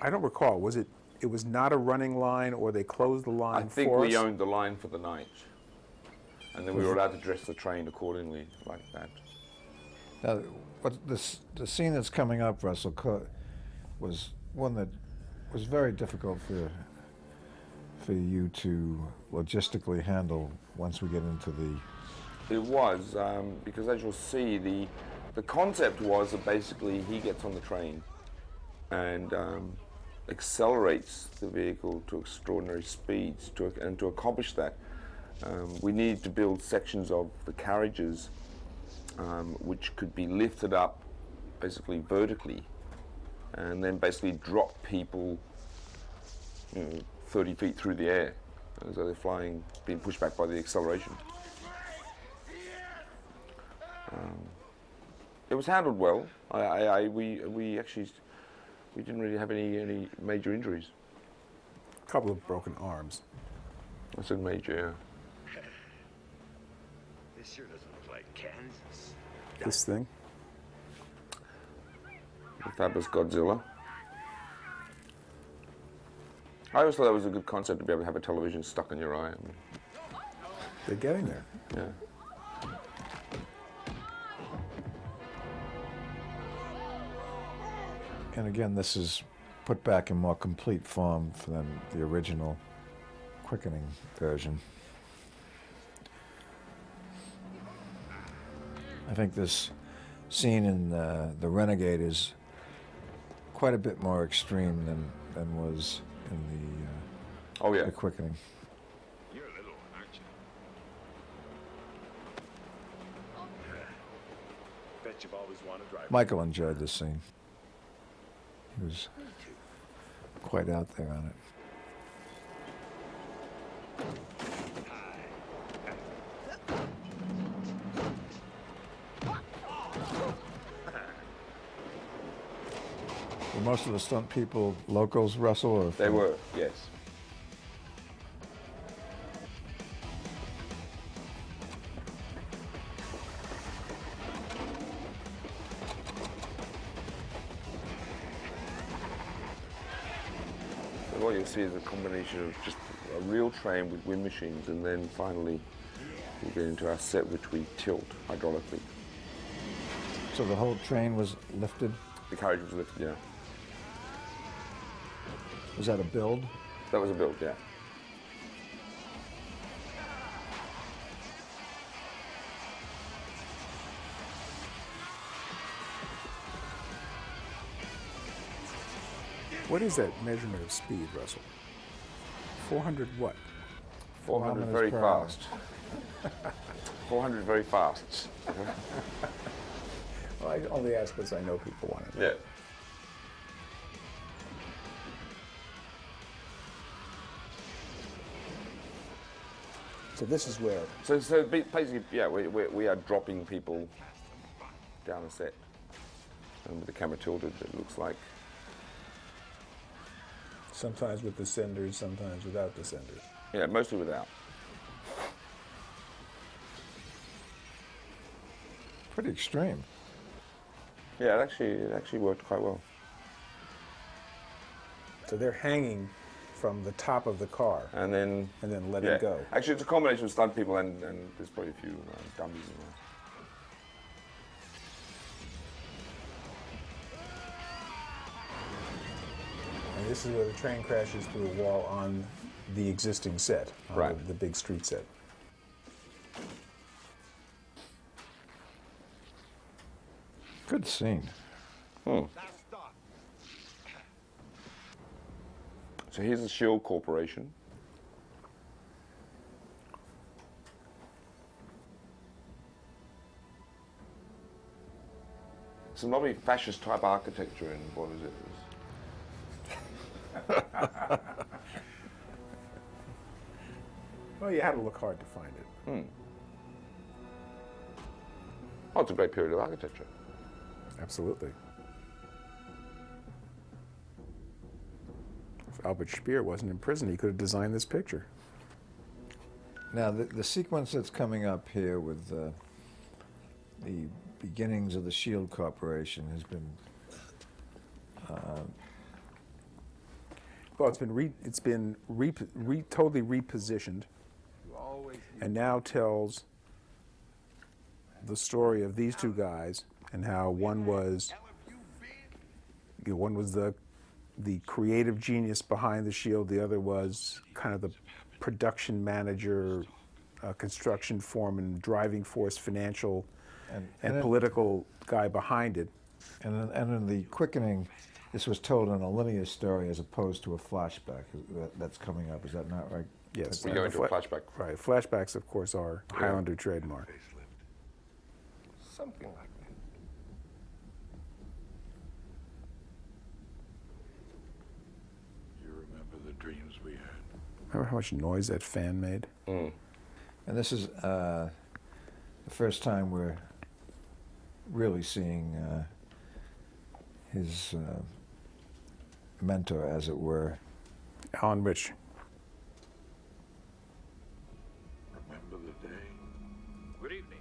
I don't recall, was it was not a running line, or they closed the line for us? I think we owned the line for the night. And then we were allowed to dress the train accordingly, like that. Now, the scene that's coming up, Russell, was one that was very difficult for you to logistically handle once we get into the... It was, because as you'll see, the concept was that basically he gets on the train and accelerates the vehicle to extraordinary speeds, and to accomplish that, we needed to build sections of the carriages which could be lifted up basically vertically, and then basically drop people 30 feet through the air, so they're flying, being pushed back by the acceleration. It was handled well. We didn't really have any major injuries. A couple of broken arms. I said major, yeah. This sure doesn't look like Kansas. This thing? The fabulous Godzilla. I always thought that was a good concept, to be able to have a television stuck in your eye. They're getting there. Yeah. And again, this is put back in more complete form than the original quickening version. I think this scene in the Renegade is quite a bit more extreme than was in the quickening. You're a little one, aren't you? Bet you've always wanted to drive. Michael enjoyed this scene. He was quite out there on it. Were most of the stunt people locals, Russell? Or They were, yes. What you'll see is a combination of just a real train with wind machines, and then finally we'll get into our set, which we tilt hydraulically. So the whole train was lifted? The carriage was lifted, yeah. Was that a build? That was a build, yeah. What is that measurement of speed, Russell? 400 what? 400 very fast. 400 very fast. Well, I only ask because I know people want it. Yeah. So this is where... So basically, yeah, we are dropping people down the set. And with the camera tilted, it looks like. Sometimes with descenders, sometimes without descenders. Yeah, mostly without. Pretty extreme. Yeah, it actually worked quite well. So they're hanging from the top of the car. And then let it go. Actually, it's a combination of stunt people and there's probably a few dummies in there. And this is where the train crashes through a wall on the existing set, on Right. the big street set. Good scene. So here's the Shield Corporation. Some lovely fascist type architecture in what is it? Well, you had to look hard to find it. Oh, it's a great period of architecture. Absolutely. If Albert Speer wasn't in prison, he could have designed this picture. Now, the sequence that's coming up here with the beginnings of the Shield Corporation has been well, it's been totally repositioned, and now tells the story of these two guys and how one was the creative genius behind the Shield, the other was kind of the production manager, construction foreman, driving force, financial and political guy behind it. And in the quickening, this was told in a linear story as opposed to a flashback. That's coming up. Is that not right? Yes. We go into a flashback. Right. Flashbacks, of course, are Highlander trademark. Something like that. You remember the dreams we had? Remember how much noise that fan made? And this is the first time we're really seeing his mentor, as it were. Alan Rich. Remember the day? Good evening.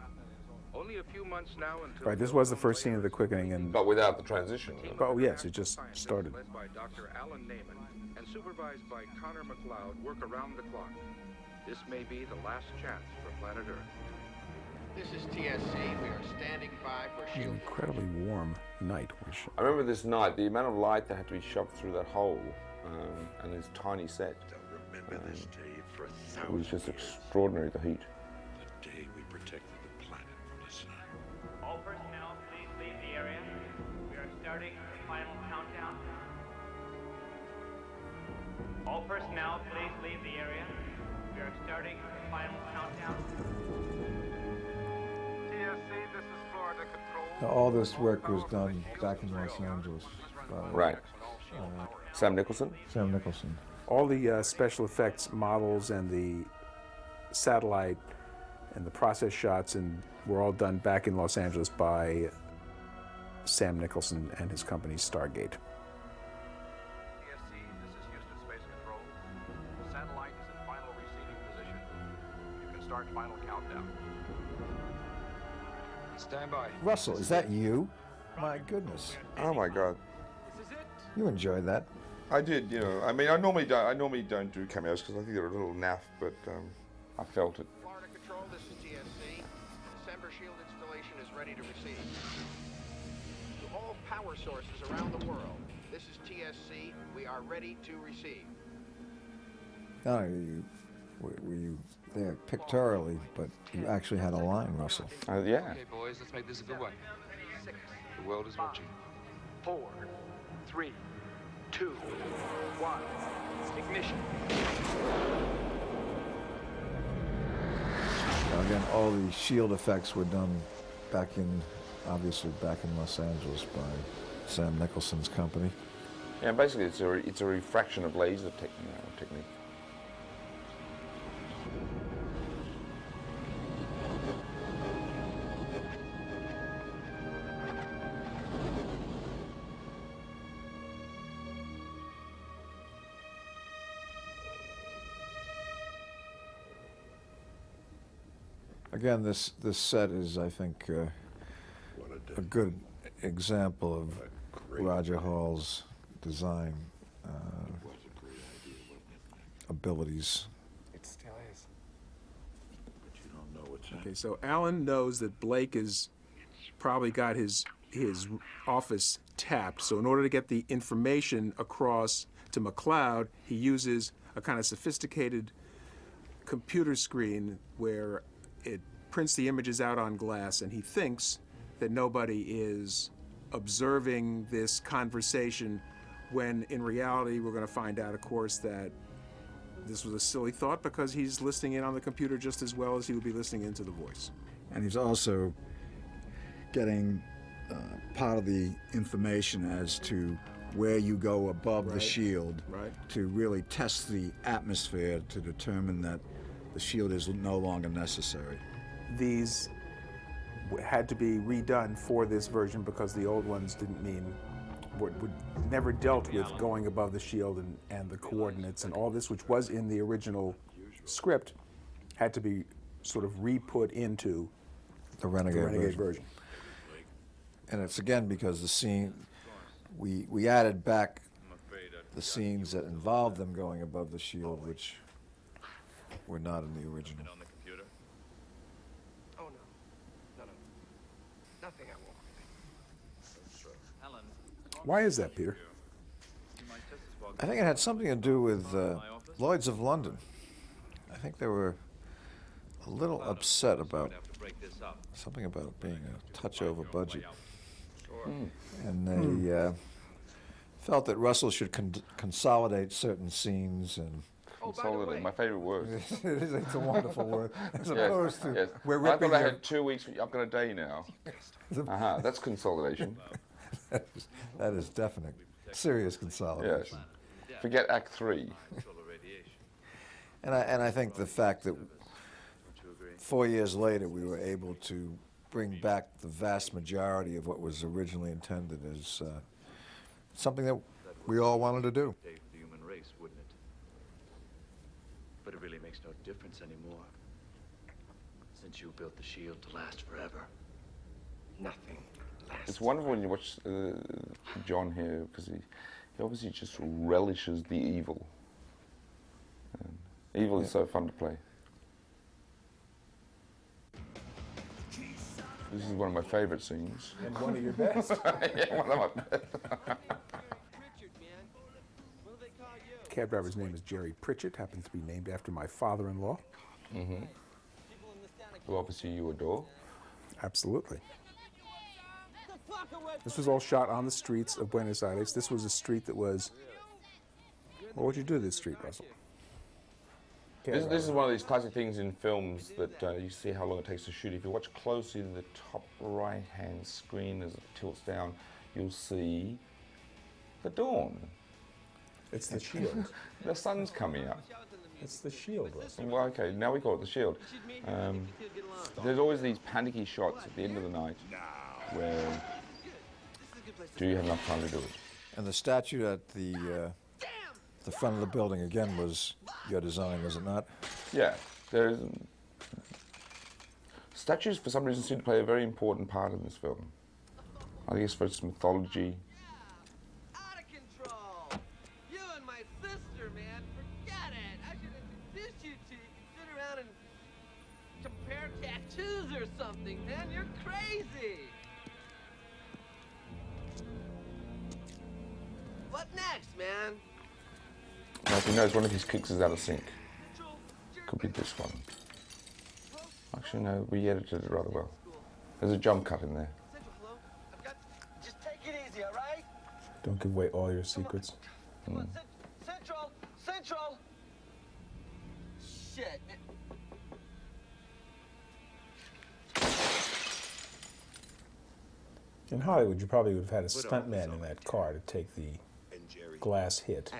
Only a few months now until... Right, this was the first scene of the quickening, and But without the transition. oh yes, it just started. Led by Dr. Alan Naiman and supervised by Connor McLeod, work around the clock. This may be the last chance for planet Earth. This is TSC. We are standing by for It was an Shield. incredibly warm night. I remember this night, the amount of light that had to be shoved through that hole, and this tiny set. Remember this day for It was 1,000 just years. extraordinary, the heat. The day we protected the planet from the sun. All personnel, please leave the area. We are starting the final countdown. All personnel, please leave the area. We are starting the final countdown. TSC, this is Florida Control. Now, all this work was done back in Los Angeles by Right. Sam Nicholson? Sam Nicholson. All the special effects models and the satellite and the process shots were all done back in Los Angeles by Sam Nicholson and his company Stargate. TSC, this is Houston Space Control. The satellite is in final receding position. You can start final countdown. Stand by. Russell, is that you? My goodness. Oh my God. You enjoyed that. I did, you know. I mean, I normally don't do cameos because I think they're a little naff, but I felt it. Florida Control, this is TSC. December Shield installation is ready to receive. To all power sources around the world, this is TSC. We are ready to receive. No, were you there pictorially, but you actually had a line, Russell. Yeah. Okay, boys, let's make this a good one. 6. The world is watching. 4, 3, 2, 1. Ignition. Now, again, all the shield effects were done obviously back in Los Angeles by Sam Nicholson's company. Yeah, basically it's a refraction of laser technique. Again, this set is, I think, a good example of Roger Hall's design abilities. It still is. But you don't know what's in Okay, so Alan knows that Blake has probably got his office tapped. So in order to get the information across to McLeod, he uses a kind of sophisticated computer screen where it prints the images out on glass, and he thinks that nobody is observing this conversation when in reality we're going to find out, of course, that this was a silly thought because he's listening in on the computer just as well as he would be listening into the voice. And he's also getting part of the information as to where you go above the shield to really test the atmosphere to determine that the shield is no longer necessary. These had to be redone for this version because the old ones didn't mean, would never dealt with going above the shield and the coordinates and all this, which was in the original script, had to be sort of re-put into the Renegade version. And it's again because the scene, we added back the scenes that involved them going above the shield, which were not in the original. Oh, no. Nothing I won't. Why is that, Peter? I think it had something to do with Lloyd's of London. I think they were a little upset about something about it being a touch over budget. And they felt that Russell should consolidate certain scenes and... Consolidate, my favorite word. It's a wonderful word. As opposed to... Yes. We're I ripping thought I had 2 weeks, I've got a day now. That's consolidation. That is definite. Serious consolidation. Yes. Forget Act 3. And I think the fact that 4 years later we were able to bring back the vast majority of what was originally intended is something that we all wanted to do. For the human race, wouldn't it? But it really makes no difference anymore. Since you built the shield to last forever. Nothing lasts. It's wonderful when you watch John here, because he obviously just relishes the evil. Evil is so fun to play. This is one of my favorite scenes. And one of your best. Yeah, one of my best. Cab driver's name is Jerry Pritchett, happens to be named after my father-in-law. Mm-hmm. Who obviously you adore. Absolutely. This was all shot on the streets of Buenos Aires. This was a street that was... What would you do to this street, Russell? This is one of these classic things in films that you see how long it takes to shoot. If you watch closely to the top right-hand screen as it tilts down, you'll see the dawn. It's the shield. The sun's coming up. It's the shield, Russell. Well, okay, now we call it the shield. There's always these panicky shots at the end of the night where do you have enough time to do it? And the statue at the front of the building, again, was your design, was it not? Yeah. Statues, for some reason, seem to play a very important part in this film. I guess for its mythology. Out of control! You and my sister, man, forget it! I should introduce you to you. You can sit around and compare tattoos or something, man. You're crazy! What next, man? Now, if he knows one of his kicks is out of sync. Could be this one. Actually, no, we edited it rather well. There's a jump cut in there. Just take it easy, all right? Don't give away all your secrets. Central! Shit. In Hollywood, you probably would have had a stuntman in that car to take the glass hit.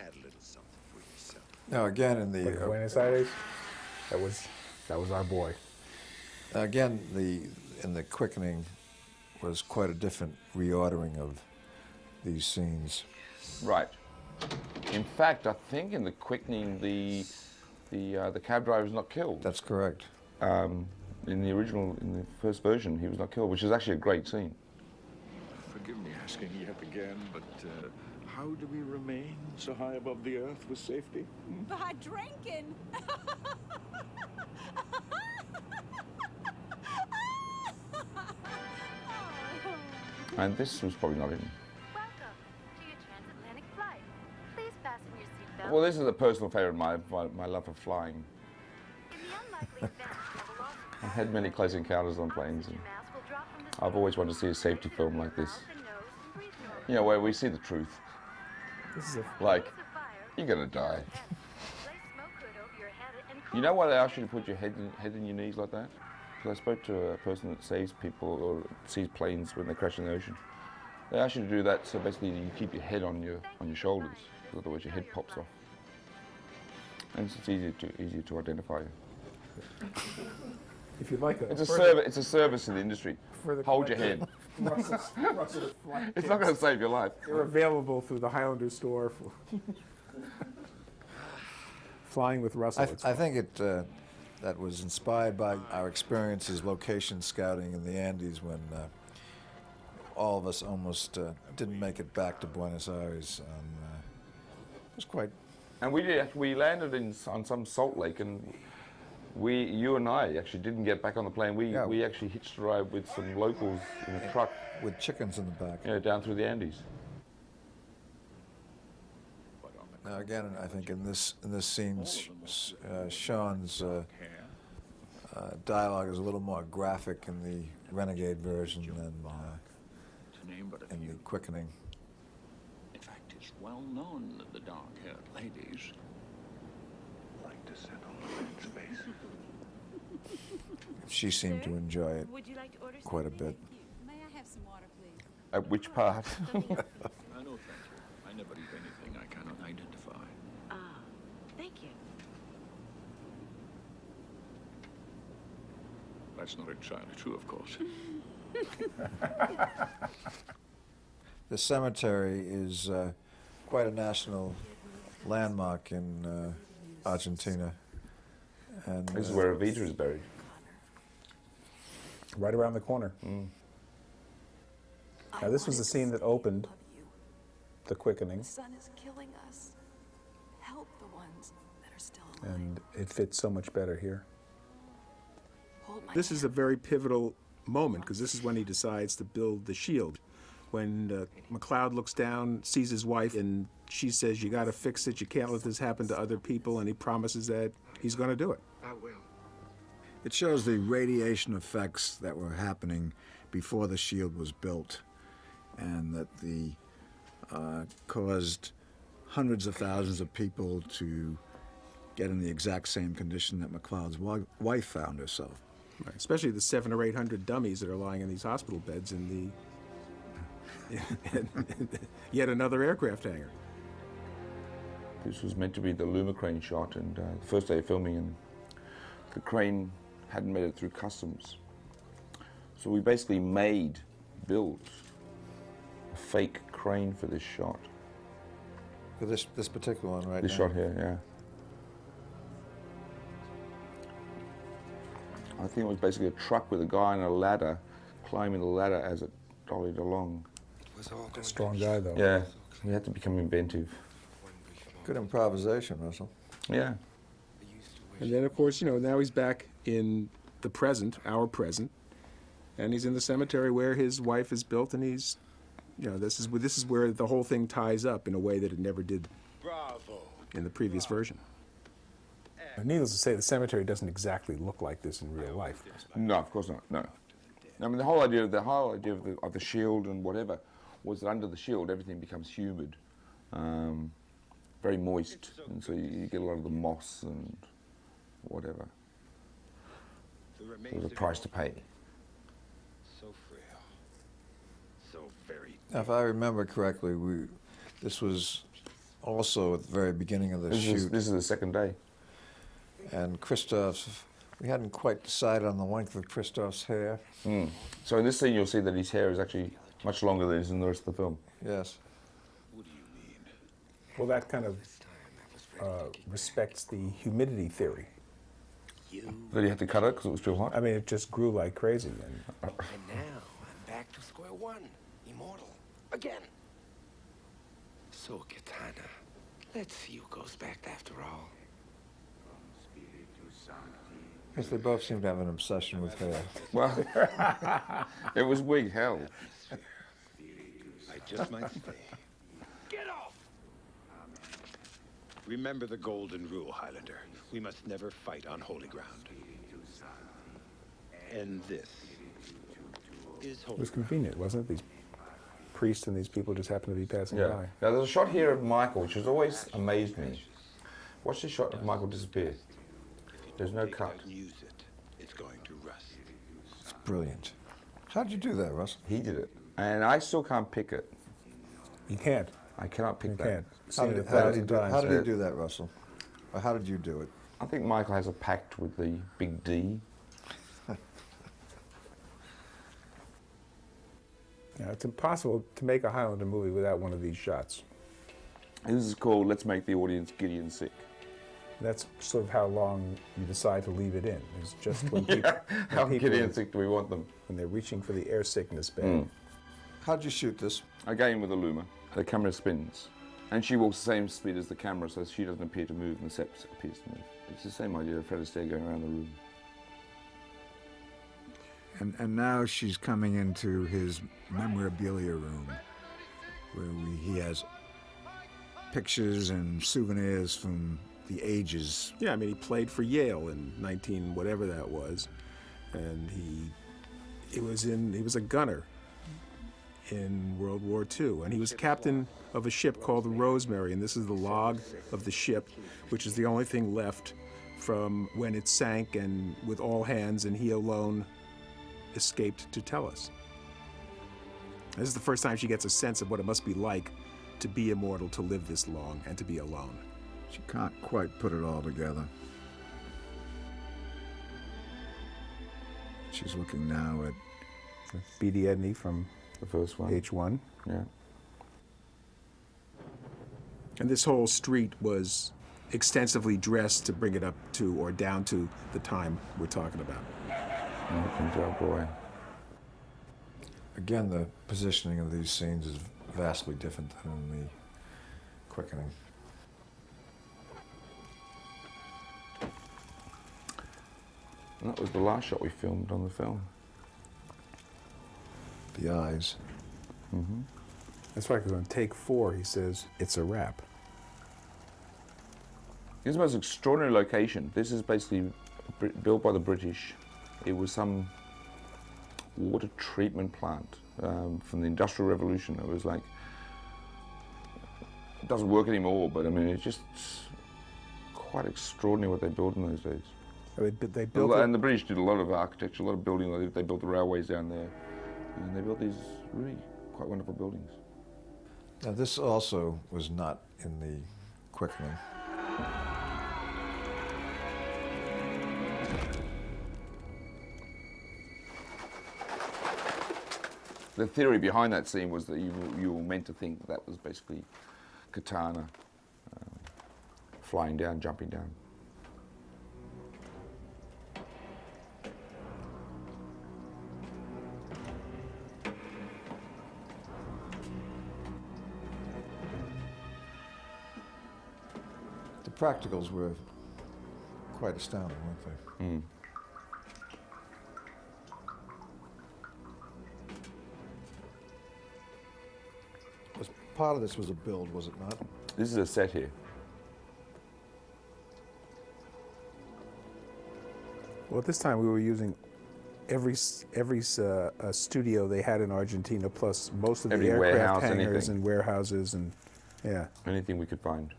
Now again, in the Buenos Aires, that was our boy. Again, in the quickening was quite a different reordering of these scenes. Right. In fact, I think in the quickening, the cab driver is not killed. That's correct. In the original, in the first version, he was not killed, which is actually a great scene. Forgive me asking yet again, but how do we remain so high above the earth with safety? By drinking. And this was probably not in. Welcome to your transatlantic flight. Please fasten your seatbelt. Well, this is a personal favourite, my love of flying. In the unlikely event you have a loss of I've had many close encounters on planes, and I've always wanted to see a safety film like this. You know, where we see the truth. This is a Like, you're gonna die. You know why they ask you to put your head in your knees like that? Because I spoke to a person that saves people or sees planes when they crash in the ocean. They ask you to do that so basically you keep your head on your shoulders, because otherwise your head pops off. And it's easier to identify you. If you'd like it's a service in the industry. Hold your head. Russell's flight It's not going to save your life. They're available through the Highlander store. Flying with Russell. I think that was inspired by our experiences location scouting in the Andes when all of us almost didn't make it back to Buenos Aires. It was quite... And we landed on some salt lake, and you and I actually didn't get back on the plane. We actually hitched a ride with some locals in a truck. With chickens in the back. Yeah, down through the Andes. Now again, I think in this scene, Sean's dialogue is a little more graphic in the Renegade version than in the Quickening. In fact, it's well known that the dark-haired ladies like to sit on the man's face. She seemed to enjoy it quite a bit. May I have some water, please? At which part? No, thank you. I never eat anything I cannot identify. Thank you. That's not entirely true, of course. The cemetery is quite a national landmark in Argentina. And this is where Evita is buried. Right around the corner. Now this was the scene that opened the Quickening. The sun is killing us. Help the ones that are still alive. And it fits so much better here. Hold my This is a very pivotal moment, because this is when he decides to build the shield. When McLeod looks down, sees his wife, and she says, you got to fix it, you can't let this happen to other people, and he promises that he's going to do it. I will. It shows the radiation effects that were happening before the shield was built, and that the caused hundreds of thousands of people to get in the exact same condition that McLeod's wife found herself. Right. Especially the 700 or 800 dummies that are lying in these hospital beds in the yet another aircraft hangar. This was meant to be the Luma crane shot, and the first day of filming, and the crane hadn't made it through customs. So we basically built a fake crane for this shot. For this particular one, right? This shot here, yeah. I think it was basically a truck with a guy on a ladder, climbing the ladder as it dollied along. Strong guy, though. Yeah, he had to become inventive. Good improvisation, Russell. Yeah. And then, of course, now he's back in the present, our present, and he's in the cemetery where his wife is built, and he's, this is where the whole thing ties up in a way that it never did in the previous version. Needless to say, the cemetery doesn't exactly look like this in real life. No, of course not. No. I mean, the whole idea of the shield and whatever was that under the shield everything becomes humid, very moist, and so you get a lot of the moss and whatever. There's a price to pay. So frail. So very. Now, if I remember correctly, this was also at the very beginning of the shoot. This is the second day. And we hadn't quite decided on the length of Christoph's hair. So in this scene, you'll see that his hair is actually much longer than it is in the rest of the film. Yes. What do you mean? Well, that kind of respects the humidity theory. That he had to cut it because it was too hot? I mean, it just grew like crazy. And now I'm back to square one, immortal, again. So, Katana, let's see who goes back after all. Yes, they both seem to have an obsession with hair. Well, it was wig hell. I just might say. Get off! Remember the golden rule, Highlander. We must never fight on holy ground. And this is holy. It was convenient, wasn't it? These priest and these people just happen to be passing Yeah. by. Now there's a shot here of Michael, which has always amazed me. Watch this shot of Michael disappear. There's no cut. Use it. It's going to rust. It's brilliant. How did you do that, Russ? He did it. And I still can't pick it. You can't. I cannot pick You that. can't. How Seen did, it a how did thousand you do, times. how did you do that, Russell? Or how did you do it? I think Michael has a pact with the big D. Yeah, it's impossible to make a Highlander movie without one of these shots. This is called Let's Make the Audience Giddy and Sick. That's sort of how long you decide to leave it in. It's just when people, How when people giddy and sick do we want them? when they're reaching for the air sickness bed. Mm. How'd you shoot this? Again with a Luma. The camera spins. And she walks the same speed as the camera, so she doesn't appear to move and the set appears to move. It's the same idea of Fred Astaire going around the room. And now she's coming into his memorabilia room, where he has pictures and souvenirs from the ages. Yeah, I mean, he played for Yale in 19 whatever that was, and he was a gunner in World War II, and he was captain of a ship called the Rosemary, and this is the log of the ship, which is the only thing left from when it sank, and with all hands, and he alone escaped to tell us. This is the first time she gets a sense of what it must be like to be immortal, to live this long, and to be alone. She can't quite put it all together. She's looking now at B.D. Edney from the first one. H1. Yeah. And this whole street was extensively dressed to bring it up to or down to the time we're talking about. Here comes our boy. Again, the positioning of these scenes is vastly different than in the Quickening. And that was the last shot we filmed on the film. The eyes. Mm-hmm. That's right, because on take 4, he says, it's a wrap. This is the most extraordinary location. This is basically built by the British. It was some water treatment plant from the Industrial Revolution. It was like, it doesn't work anymore, but I mean, it's just quite extraordinary what they built in those days. They built and the British did a lot of architecture, a lot of building. They built the railways down there, and they built these really quite wonderful buildings. Now, this also was not in the Quickening. The theory behind that scene was that you were meant to think that was basically Katana flying down, jumping down. The practicals were quite astounding, weren't they? Mm. Part of this was a build, was it not? This is a set here. Well, at this time we were using every studio they had in Argentina, plus most of the Every aircraft warehouse, hangars anything. and warehouses, and yeah. Anything we could find.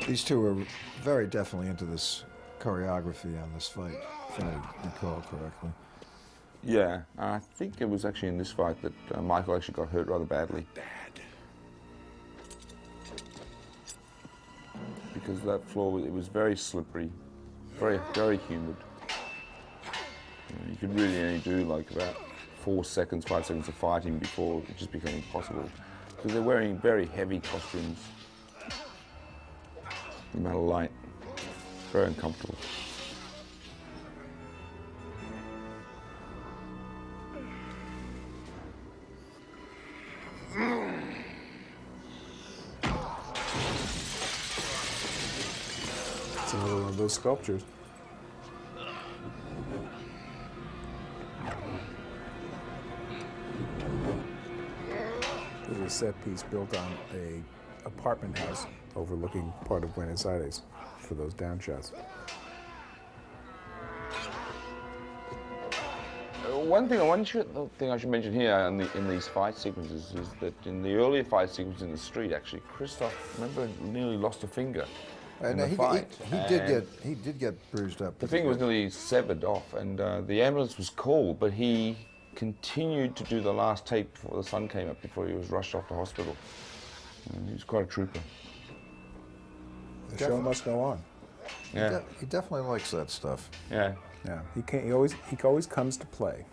These two were very definitely into this choreography on this fight, if I recall correctly. Yeah, I think it was actually in this fight that Michael actually got hurt rather badly. Because that floor, it was very slippery, very, very humid. You could really only do like about 4 seconds, 5 seconds of fighting before it just became impossible. Because they're wearing very heavy costumes. The amount of light, very uncomfortable. It's another one of those sculptures. This is a set piece built on apartment house overlooking part of Buenos Aires for those down shots. One thing I should mention here in these fight sequences is that in the earlier fight sequence in the street, actually, Christoph, remember, nearly lost a finger in the fight. He did get bruised up. The finger was nearly severed off, and the ambulance was called, but he continued to do the last take before the sun came up, before he was rushed off to hospital. And he was quite a trooper. The show must go on. Yeah. He definitely likes that stuff. Yeah. Yeah. He always comes to play.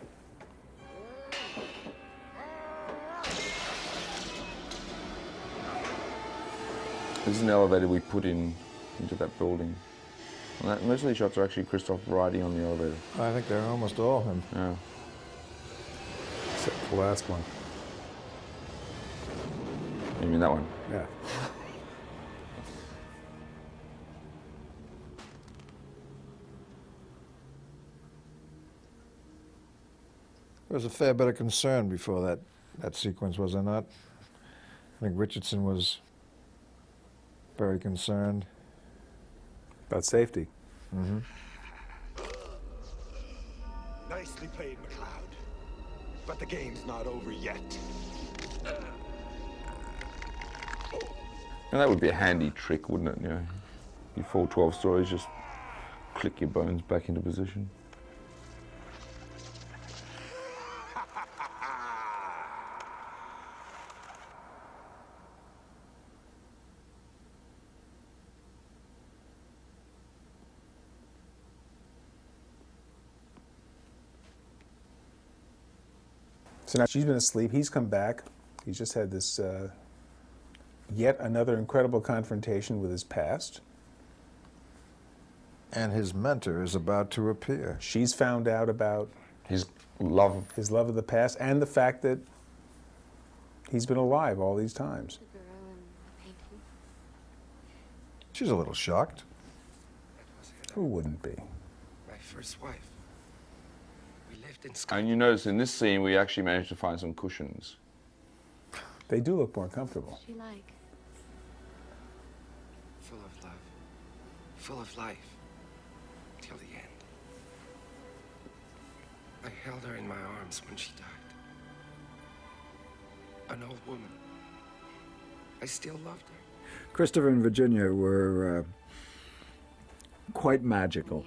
This is an elevator we put into that building. And most of these shots are actually Christoph riding on the elevator. I think they're almost all him. Yeah. Except the last one. You mean that one? Yeah. There was a fair bit of concern before that sequence, was there not? I think Richardson was very concerned. About safety. Mm-hmm. Nicely played, McLeod. But the game's not over yet. And that would be a handy trick, wouldn't it? You know, you fall 12 stories, just click your bones back into position. So now she's been asleep. He's come back. He's just had this yet another incredible confrontation with his past. And his mentor is about to appear. She's found out about his love of the past and the fact that he's been alive all these times. She's a little shocked. Who wouldn't be? My first wife. And you notice in this scene we actually managed to find some cushions. They do look more comfortable. She like Full of love. Full of life. Till the end. I held her in my arms when she died. An old woman. I still loved her. Christopher and Virginia were quite magical.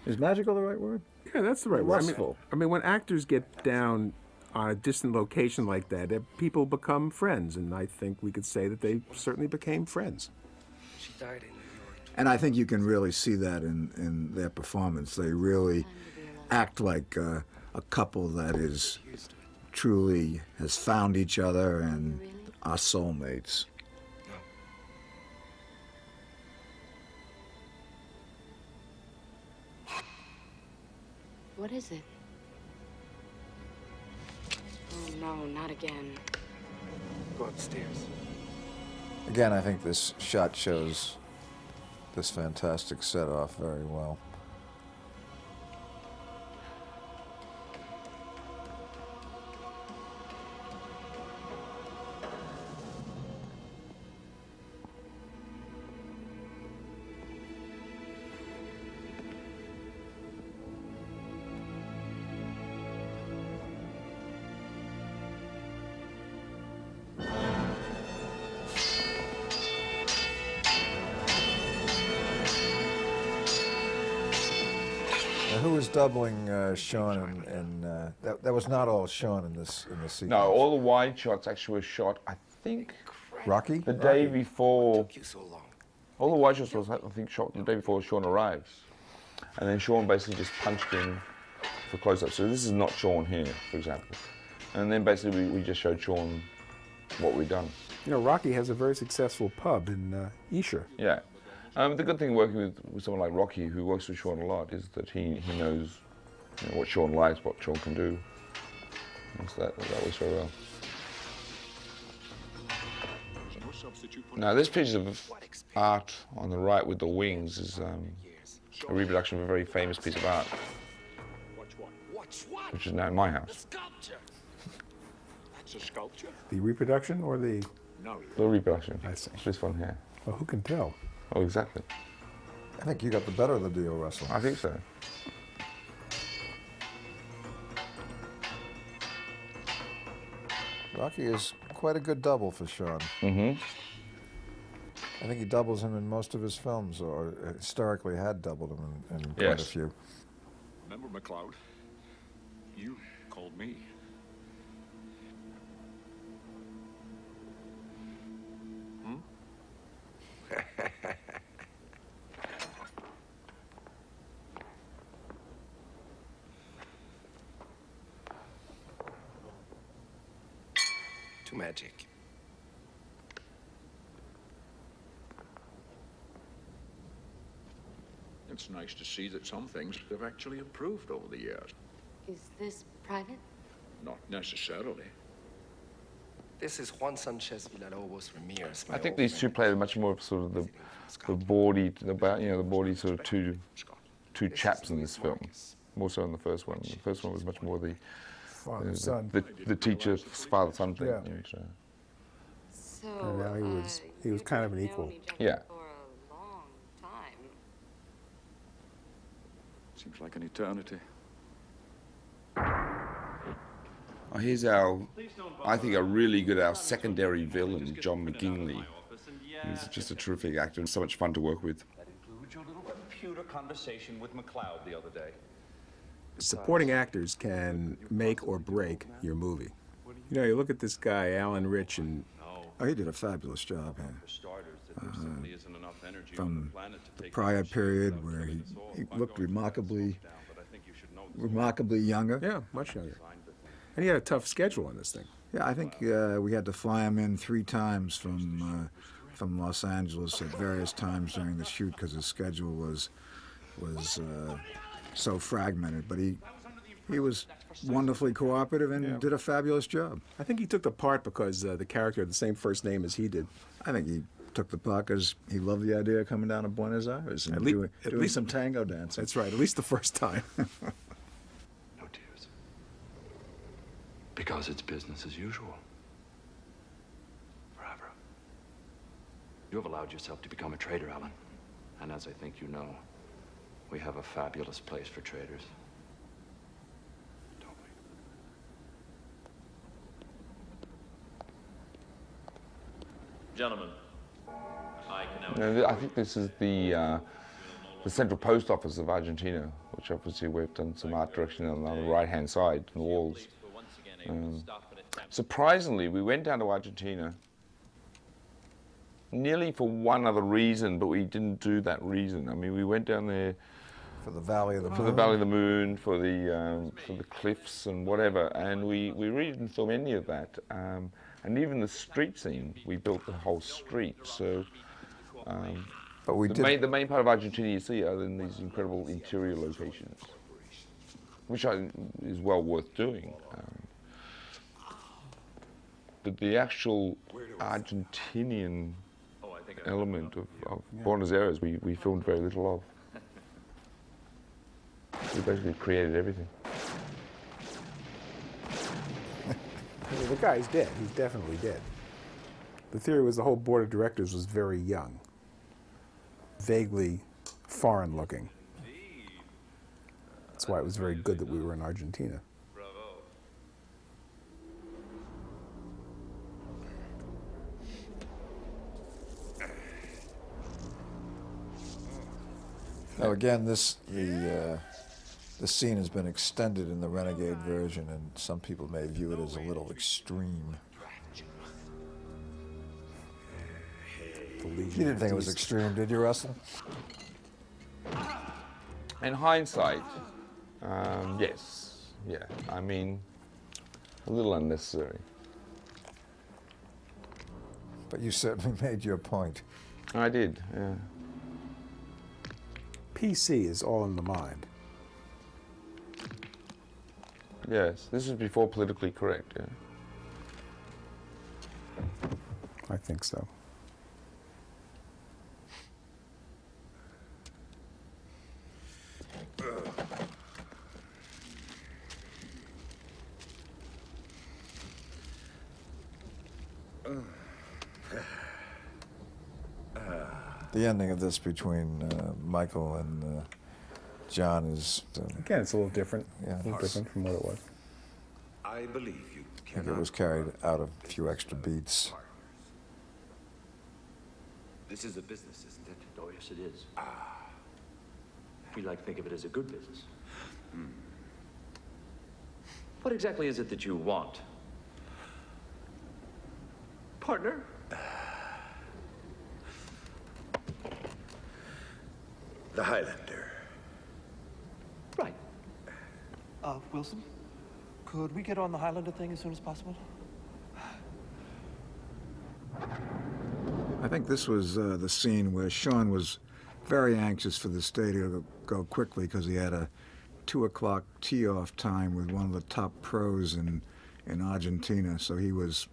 Is magical the right word? Yeah, that's the right word. Lustful. I mean, when actors get down on a distant location like that, people become friends, and I think we could say that they certainly became friends. She died in New York. And I think you can really see that in their performance. They really act like a couple that is truly has found each other and are soulmates. What is it? Oh, no, not again. Go upstairs. Again, I think this shot shows this fantastic set-off very well. Who was doubling Sean and that was not all Sean in this sequence? No, all the wide shots actually were shot, I think, Rocky? the day before. All the wide shots was, I think, shot the day before Sean arrives. And then Sean basically just punched in for close-up. So this is not Sean here, for example. And then basically we just showed Sean what we'd done. You know, Rocky has a very successful pub in Esher. Yeah. The good thing working with someone like Rocky, who works with Sean a lot, is that he knows what Sean likes, what Sean can do. And so that works very well. Now this piece of art on the right with the wings is a reproduction of a very famous piece of art, which is now in my house. That's a sculpture? The reproduction or the No. The reproduction. I see. It's this one here. Well, who can tell? Oh, exactly. I think you got the better of the deal, Russell. I think so. Rocky is quite a good double for Sean. Mm-hmm. I think he doubles him in most of his films, or historically had doubled him in quite a few. Remember, McLeod? You called me. Hmm? To magic. It's nice to see that some things have actually improved over the years. Is this private? Not necessarily. This is Juan Sanchez Villalobos Ramirez. I think these two play much more of sort of the bawdy, the bawdy sort of two chaps in this film. More so in the first one. The first one was much more the father-son. The teacher, father-son thing. Yeah. You know, so. So, And now he was kind of an equal. Yeah. For a long time. Seems like an eternity. Oh, here's our, I think, our secondary villain, John McGinley. He's just a terrific actor and so much fun to work with. That includes your little computer conversation with McLeod the other day. Supporting actors can make or break your movie. You know, you look at this guy, Alan Rich, and he did a fabulous job. From the prior period where he looked remarkably younger. Yeah, much younger. And he had a tough schedule on this thing. Yeah, I think we had to fly him in 3 times from Los Angeles at various times during the shoot because his schedule was so fragmented. But he was wonderfully cooperative and did a fabulous job. I think he took the part because the character had the same first name as he did. I think he took the part because he loved the idea of coming down to Buenos Aires and doing some tango dancing. That's right, at least the first time. Because it's business as usual. Forever. You have allowed yourself to become a traitor, Alan. And as I think you know, we have a fabulous place for traitors. Don't we? Gentlemen, I can now... I think this is the Central Post Office of Argentina, which obviously we've done some art direction on the right-hand side, on the walls. Surprisingly, we went down to Argentina nearly for one other reason, but we didn't do that reason. I mean, we went down there for the Valley of the Moon, for the cliffs and whatever, and we really didn't film any of that. And even the street scene, we built the whole street. So, but the main part of Argentina you see are in these incredible interior locations, which is well worth doing. But the actual Argentinian element of Buenos Aires, we filmed very little of. We basically created everything. The guy's dead. He's definitely dead. The theory was the whole board of directors was very young, vaguely foreign looking. That's why it was very good that we were in Argentina. Now again, the scene has been extended in the Renegade version, and some people may view it as a little extreme. You didn't think it was extreme, did you, Russell? In hindsight, yes. Yeah, I mean, a little unnecessary. But you certainly made your point. I did, yeah. PC is all in the mind. Yes, this is before politically correct, yeah. I think so. The ending of this between Michael and John is... Again, it's a little different. Yeah. A little different from what it was. I believe you. I think it was carried out a few extra beats. This is a business, isn't it? Oh, yes, it is. We like to think of it as a good business. What exactly is it that you want? Partner? The Highlander. Right. Wilson, could we get on the Highlander thing as soon as possible? I think this was the scene where Sean was very anxious for this day to go quickly because he had a 2 o'clock tee-off time with one of the top pros in Argentina. So he was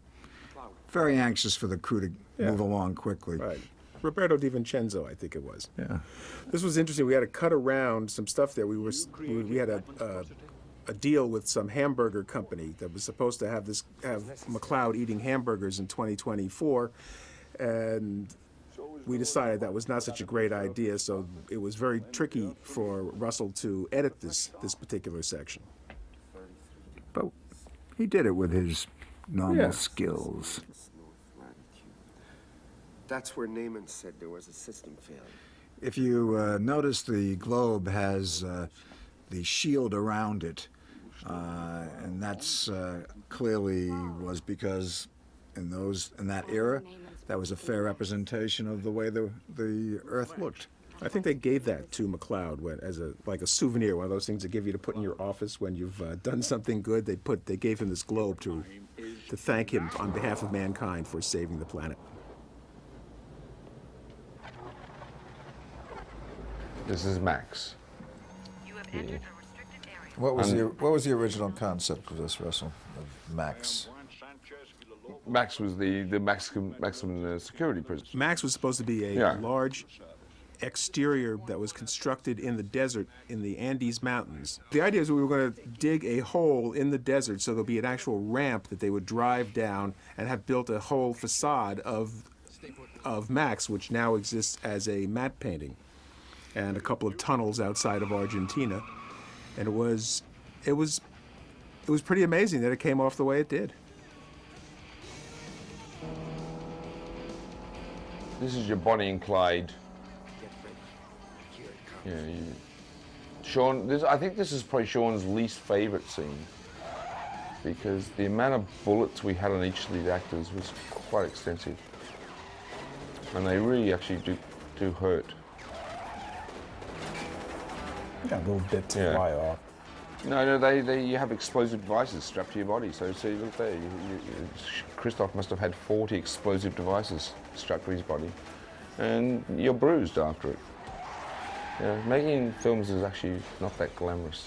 very anxious for the crew to move along quickly. Right. Roberto Di Vincenzo, I think it was. Yeah. This was interesting. We had to cut around some stuff there. We had a deal with some hamburger company that was supposed to have McCloud eating hamburgers in 2024, and we decided that was not such a great idea. So it was very tricky for Russell to edit this particular section. But he did it with his normal skills. That's where Naaman said there was a system failure. If you notice, the globe has the shield around it, and that's clearly was because in that era, that was a fair representation of the way the Earth looked. I think they gave that to McCloud as like a souvenir, one of those things they give you to put in your office when you've done something good. They gave him this globe to thank him on behalf of mankind for saving the planet. This is Max. What was the original concept of this, Russell? Of Max? Max was the maximum security prison. Max was supposed to be a large exterior that was constructed in the desert in the Andes Mountains. The idea is we were going to dig a hole in the desert so there'll be an actual ramp that they would drive down and have built a whole facade of Max, which now exists as a matte painting, and a couple of tunnels outside of Argentina. And it was pretty amazing that it came off the way it did. This is your Bonnie and Clyde. Yeah, Sean. I think this is probably Sean's least favorite scene because the amount of bullets we had on each of these actors was quite extensive, and they really actually do hurt. Got little bits fly off. No, you have explosive devices strapped to your body. So see, look there. Christoph must have had 40 explosive devices strapped to his body, and you're bruised after it. Yeah, making films is actually not that glamorous.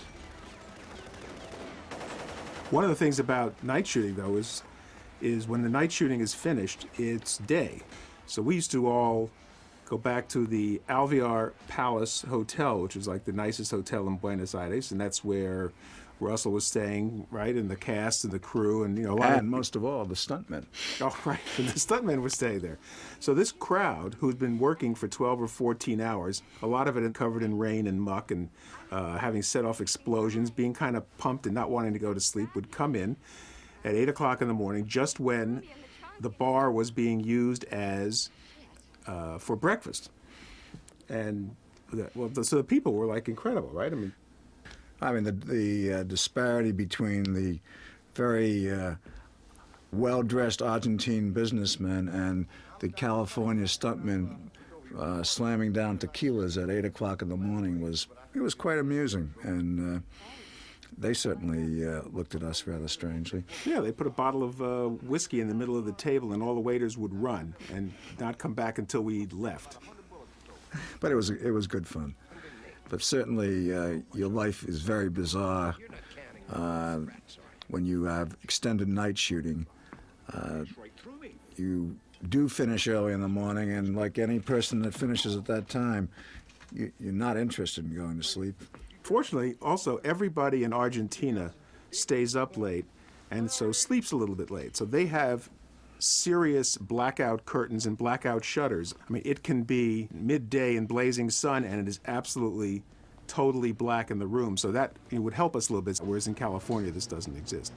One of the things about night shooting, though, is when the night shooting is finished, it's day. So we used to all go back to the Alvear Palace Hotel, which is like the nicest hotel in Buenos Aires, and that's where Russell was staying, right, and the cast and the crew, and and most of all, the stuntmen. Oh, right, and the stuntmen were staying there. So this crowd, who'd been working for 12 or 14 hours, a lot of it covered in rain and muck, and having set off explosions, being kind of pumped and not wanting to go to sleep, would come in at 8 o'clock in the morning, just when the bar was being used as for breakfast. And so the people were like incredible, right? I mean, the disparity between the very well-dressed Argentine businessmen and the California stuntmen slamming down tequilas at 8 o'clock in the morning was quite amusing, and they certainly looked at us rather strangely. Yeah, they put a bottle of whiskey in the middle of the table, and all the waiters would run and not come back until we left. But it was good fun. But certainly, your life is very bizarre when you have extended night shooting. You do finish early in the morning, and like any person that finishes at that time, you're not interested in going to sleep. Fortunately, also, everybody in Argentina stays up late and so sleeps a little bit late. So they have serious blackout curtains and blackout shutters. I mean, it can be midday in blazing sun, and it is absolutely, totally black in the room. So that would help us a little bit, whereas in California, this doesn't exist.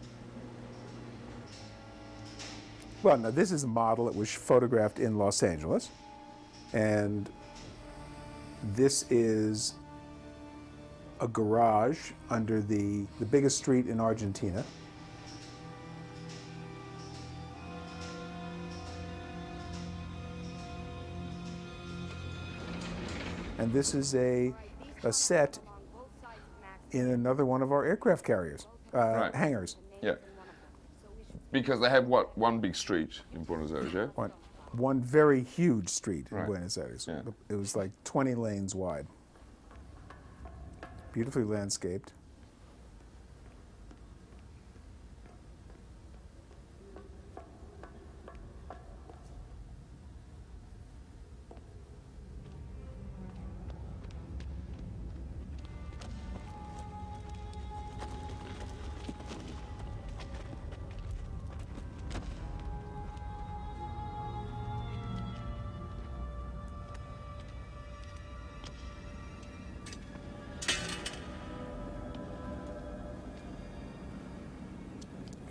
Well, now this is a model that was photographed in Los Angeles, and this is a garage under the biggest street in Argentina. And this is a set in another one of our aircraft carriers, Right. hangars. Yeah. Because they have, what, one big street in Buenos Aires, yeah? One very huge street in Right. Buenos Aires. Yeah. It was like 20 lanes wide. Beautifully landscaped.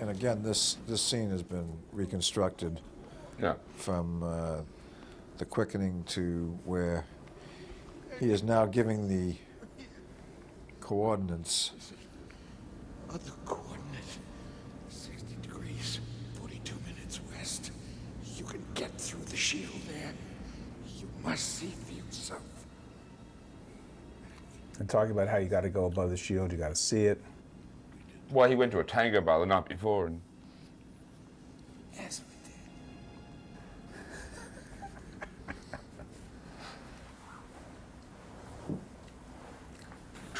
And again, this scene has been reconstructed from the quickening to where he is now giving the coordinates. Other coordinate, 60 degrees, 42 minutes west. You can get through the shield there. You must see for yourself. And talking about how you got to go above the shield, you got to see it. Well, he went to a tango bar the night before and... Yes, we did.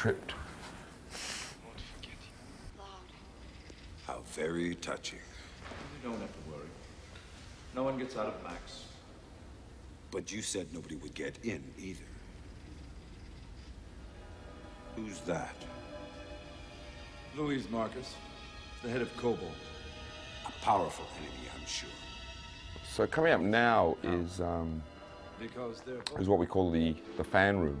tripped. How very touching. You don't have to worry. No one gets out of Max. But you said nobody would get in either. Who's that? Louise Marcus, the head of Cobalt. A powerful enemy, I'm sure. So coming up now is what we call the fan room.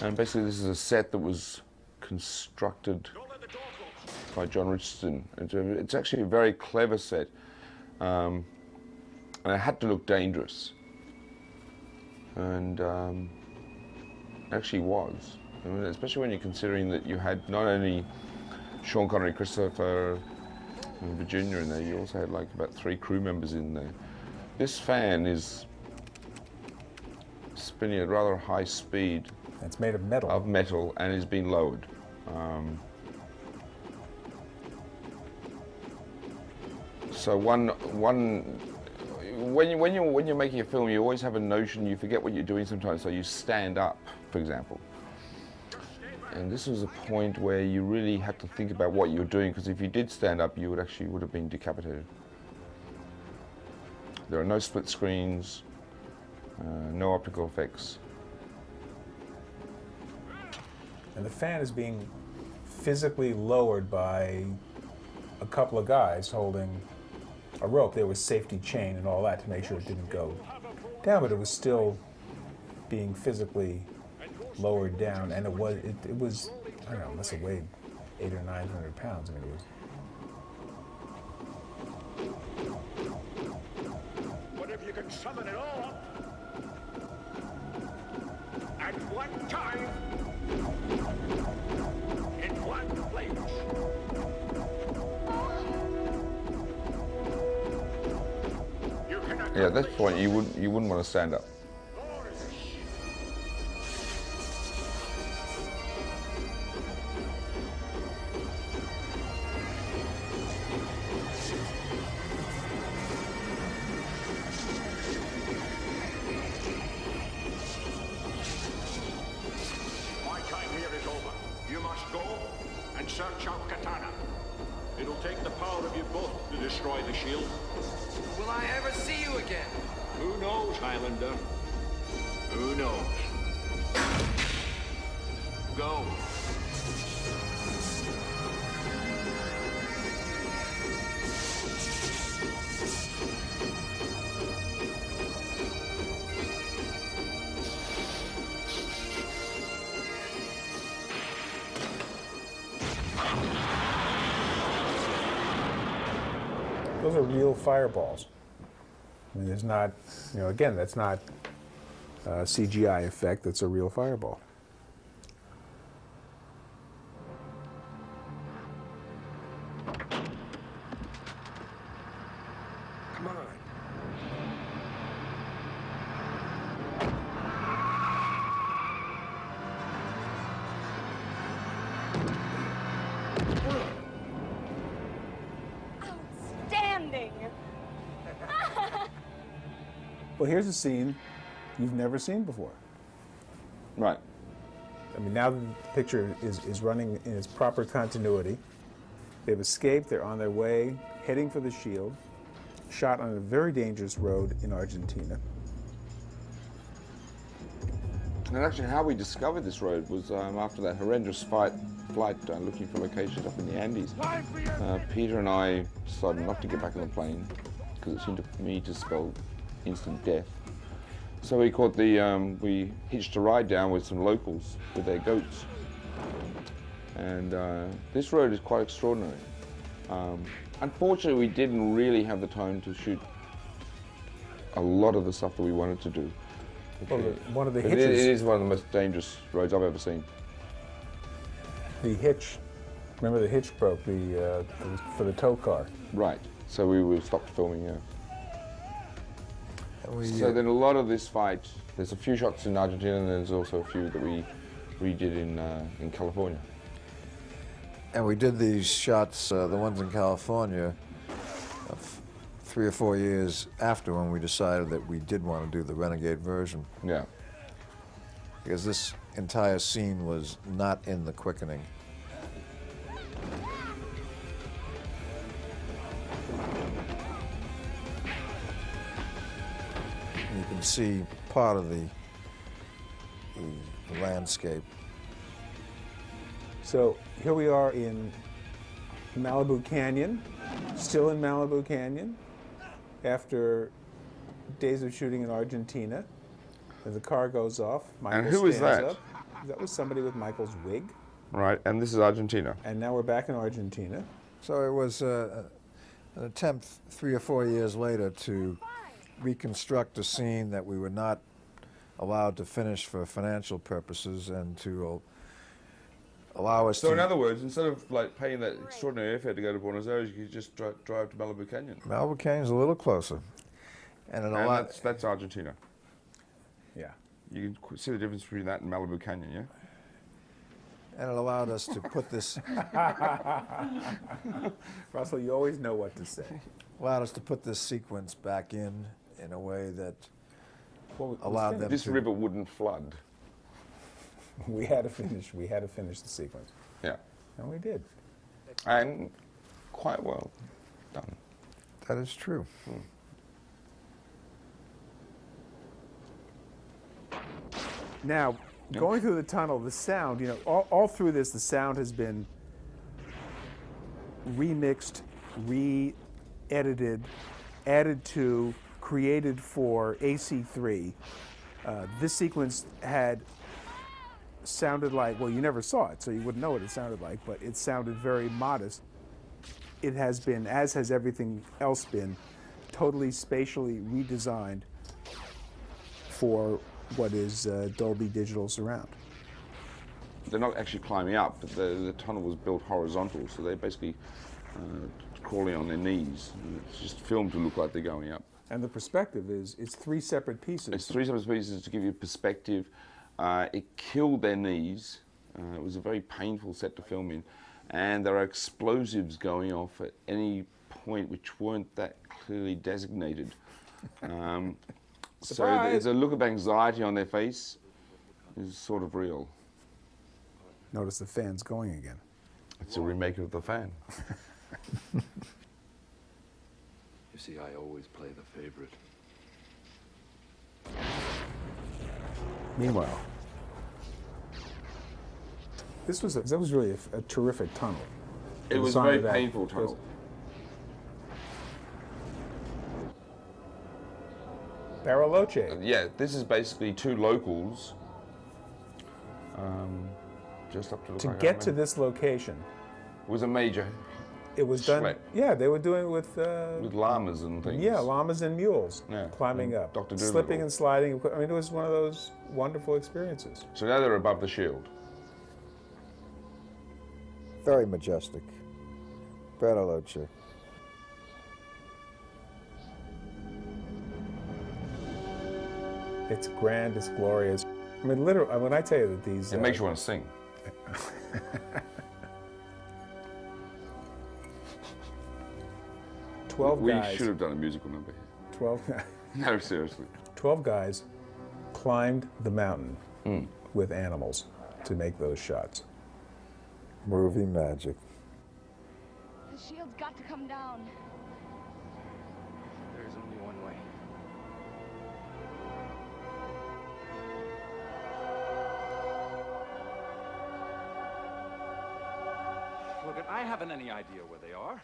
And basically this is a set that was constructed by John Richardson. It's actually a very clever set. And it had to look dangerous. And actually was. I mean, especially when you're considering that you had not only Sean Connery, Christopher, and Virginia in there, you also had like about 3 crew members in there. This fan is spinning at rather high speed. It's made of metal. Of metal, and is being lowered. So when you're making a film, you always have a notion. You forget what you're doing sometimes, so you stand up, for example. And this was a point where you really had to think about what you were doing, because if you did stand up, you would have been decapitated. There are no split screens, no optical effects. And the fan is being physically lowered by a couple of guys holding a rope. There was safety chain and all that to make sure it didn't go down, but it was still being physically lowered down, and it was I don't know, it must have weighed 800 or 900 pounds. I mean, it was. But if you can summon it all up at one time, in one place. Yeah, at this point you wouldn't want to stand up. My time here is over. You must go and search out Katana. It'll take the power of you both to destroy the shield. Will I ever see you again? Who knows, Highlander? Who knows? Go. Those are real fireballs. I mean, there's not, again, that's not a CGI effect. That's a real fireball. Come on. Outstanding! Well, here's a scene you've never seen before. Right. I mean, now the picture is running in its proper continuity. They've escaped, they're on their way, heading for the shield, shot on a very dangerous road in Argentina. And actually how we discovered this road was after that horrendous flight looking for locations up in the Andes. Peter and I decided not to get back on the plane because it seemed to me to spell instant death. So we hitched a ride down with some locals with their goats. And this road is quite extraordinary. Unfortunately, we didn't really have the time to shoot a lot of the stuff that we wanted to do. Well, one of the But hitches... It is one of the most dangerous roads I've ever seen. The hitch, remember the hitch broke for the tow car. Right, so we stopped filming, yeah. So then a lot of this fight, there's a few shots in Argentina and there's also a few that we redid in California. And we did these shots, the ones in California, 3 or 4 years after when we decided that we did want to do the Renegade version. Yeah. Because this entire scene was not in the quickening. You can see part of the landscape. So here we are in Malibu Canyon, still in Malibu Canyon, after days of shooting in Argentina. And the car goes off. Michael And who is stands that? up. That was somebody with Michael's wig. Right, and this is Argentina. And now we're back in Argentina. So it was an attempt 3 or 4 years later to reconstruct a scene that we were not allowed to finish for financial purposes and to allow us to... So in other words, instead of like paying that extraordinary airfare to go to Buenos Aires, you could just drive to Malibu Canyon. Malibu Canyon's a little closer. And that's Argentina. Yeah. You can see the difference between that and Malibu Canyon, yeah? And it allowed us to put this... Russell, you always know what to say. Allowed us to put this sequence back in a way that allowed them This to... river wouldn't flood. We had to finish the sequence. Yeah. And we did. And quite well done. That is true. Now, going through the tunnel, the sound, all through this, the sound has been remixed, re-edited, added to, created for AC3. This sequence had sounded like, well, you never saw it, so you wouldn't know what it sounded like, but it sounded very modest. It has been, as has everything else been, totally spatially redesigned for what is Dolby Digital Surround. They're not actually climbing up, but the tunnel was built horizontal, so they're basically crawling on their knees. It's just filmed to look like they're going up. And the perspective is, it's 3 separate pieces. It's 3 separate pieces to give you perspective. It killed their knees. It was a very painful set to film in. And there are explosives going off at any point which weren't that clearly designated. So there's a look of anxiety on their face is sort of real. Notice the fan's going again. It's a remake of The Fan. You see, I always play the favorite. Meanwhile, that was really a terrific tunnel. It was a very painful tunnel. Bariloche. Yeah, this is basically 2 locals just up to the To get to this location. was a major It was done. Schlep. Yeah, they were doing it with llamas and things. Yeah, llamas and mules. Yeah, climbing and up, Dr. Dolittle. slipping and sliding. I mean, it was one of those wonderful experiences. So now they're above the shield. Very majestic. Bella Luce. It's grand, it's glorious. I mean, literally, when I tell you that these... It makes you want to sing. 12 we guys. should have done a musical number here. 12 guys. No, seriously. 12 guys climbed the mountain with animals to make those shots. Movie magic. The shield's got to come down. There is only one way. Look, I haven't any idea where they are.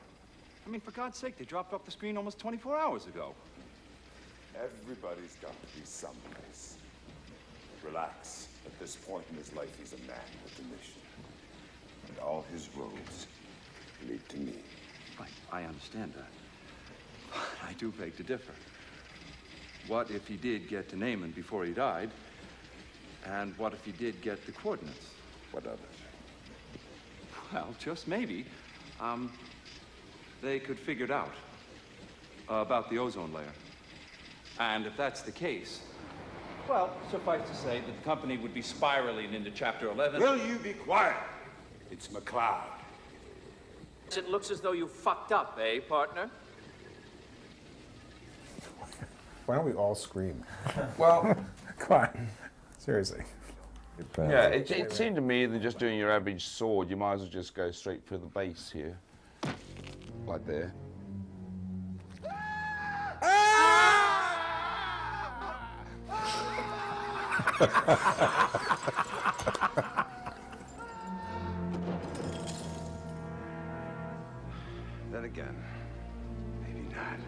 I mean, for God's sake, they dropped off the screen almost 24 hours ago. Everybody's got to be someplace. Relax. At this point in his life, he's a man with a mission. And all his roads lead to me. Right, I understand that. But I do beg to differ. What if he did get to Naaman before he died? And what if he did get the coordinates? What of it? Well, just maybe. They could figure it out about the ozone layer. And if that's the case, well, suffice to say that the company would be spiraling into Chapter 11. Will you be quiet? It's McLeod. It looks as though you fucked up, eh, partner? Why don't we all scream? Well, come on. Seriously. Yeah, it seemed to me that just doing your average sword, you might as well just go straight for the base here. Like there. Then again, maybe not.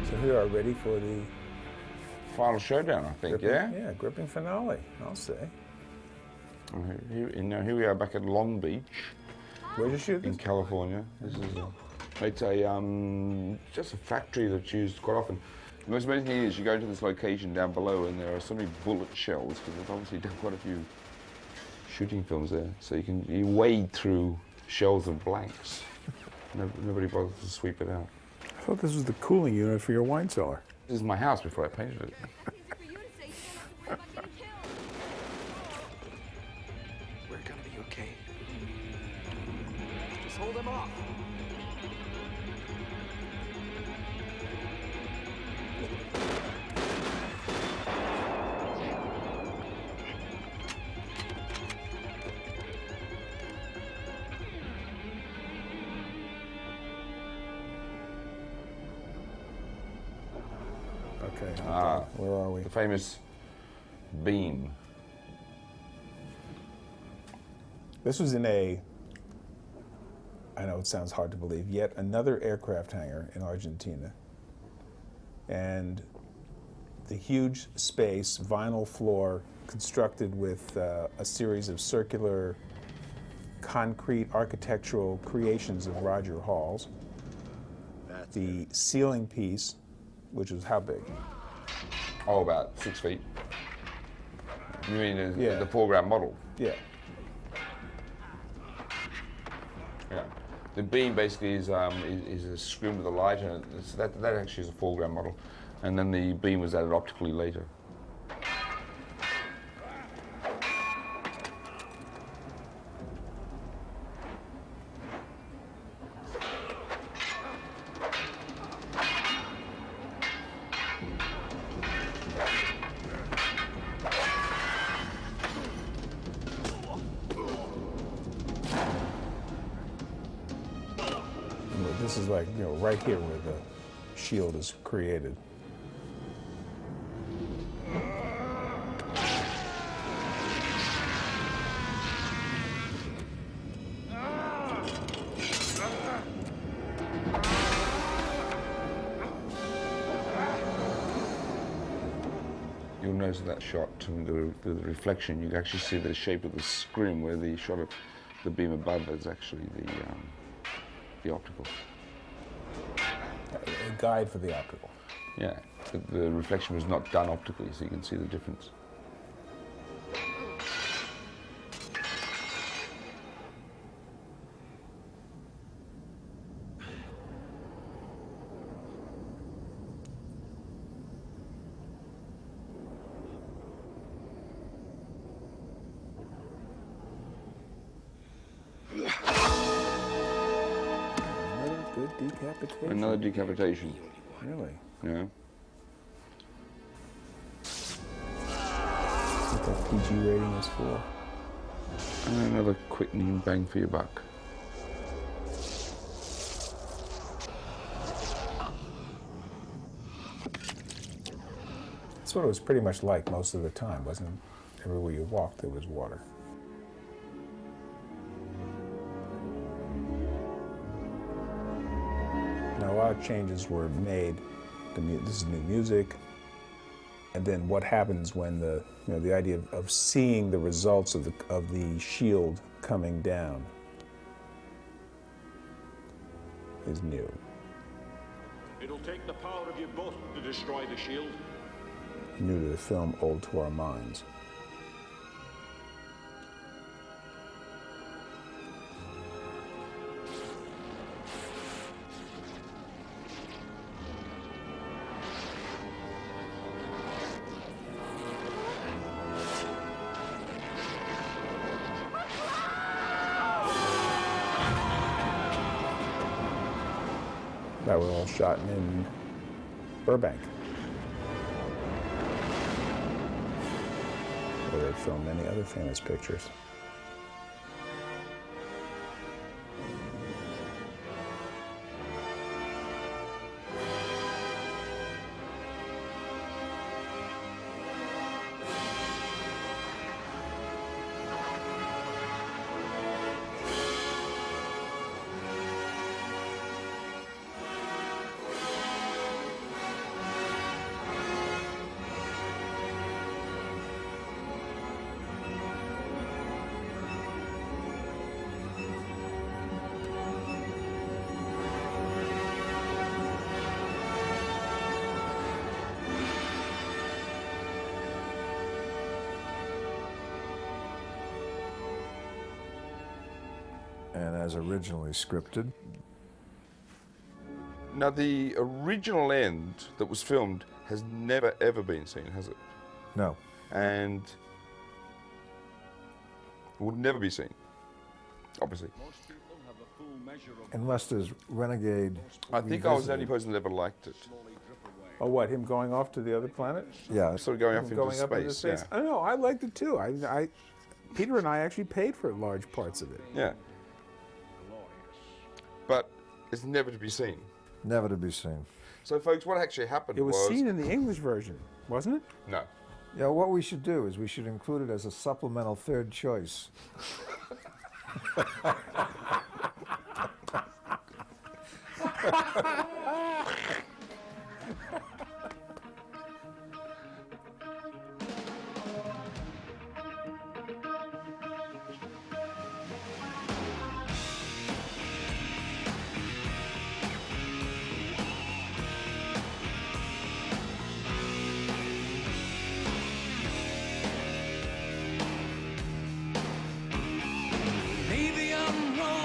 So here are ready for the final showdown, I think, yeah? Yeah, gripping finale, I'll say. Here we are back at Long Beach. Where'd you shoot this? In California. This is it's just a factory that's used quite often. The most amazing thing is you go into this location down below and there are so many bullet shells because they've obviously done quite a few shooting films there. So you wade through shells of blanks. Nobody bothers to sweep it out. I thought this was the cooling unit for your wine cellar. This is my house before I painted it. We're gonna be okay. Just hold them off. Okay. Ah, where are we? The famous beam. This was in I know it sounds hard to believe, yet another aircraft hangar in Argentina. And the huge space, vinyl floor, constructed with a series of circular concrete architectural creations of Roger Hall's. The ceiling piece, which was how big? Oh, about 6 feet. You mean Yeah. the foreground model? Yeah. Yeah. The beam basically is a screen with a light, and that actually is a foreground model. And then the beam was added optically later. This is like, right here where the shield is created. notice that shot with the reflection, you can actually see the shape of the screen where the shot of the beam above is actually the optical. A guide for the optical. Yeah, the reflection was not done optically, so you can see the difference. Good decapitation. Another decapitation. Really? Yeah. What that PG rating is for. And another quickening bang for your buck. That's what it was pretty much like most of the time, wasn't it? Everywhere you walked, there was water. Now, a lot of changes were made. This is new music. And then what happens when the idea of seeing the results of the shield coming down is new. It'll take the power of you both to destroy the shield. New to the film, old to our minds. That was all shot in Burbank, where they filmed many other famous pictures. And as originally scripted. Now, the original end that was filmed has never, ever been seen, has it? No. And would never be seen, obviously. Unless there's Renegade. I think I was the only person that ever liked it. Oh, what, him going off to the other planet? Yeah. Sort of going off into space, yeah. I know, I liked it too. Peter and I actually paid for large parts of it. Yeah. But it's never to be seen. Never to be seen. So, folks, what actually happened was... It was seen in the English version, wasn't it? No. Yeah, what we should do is we should include it as a supplemental third choice. Maybe I'm wrong.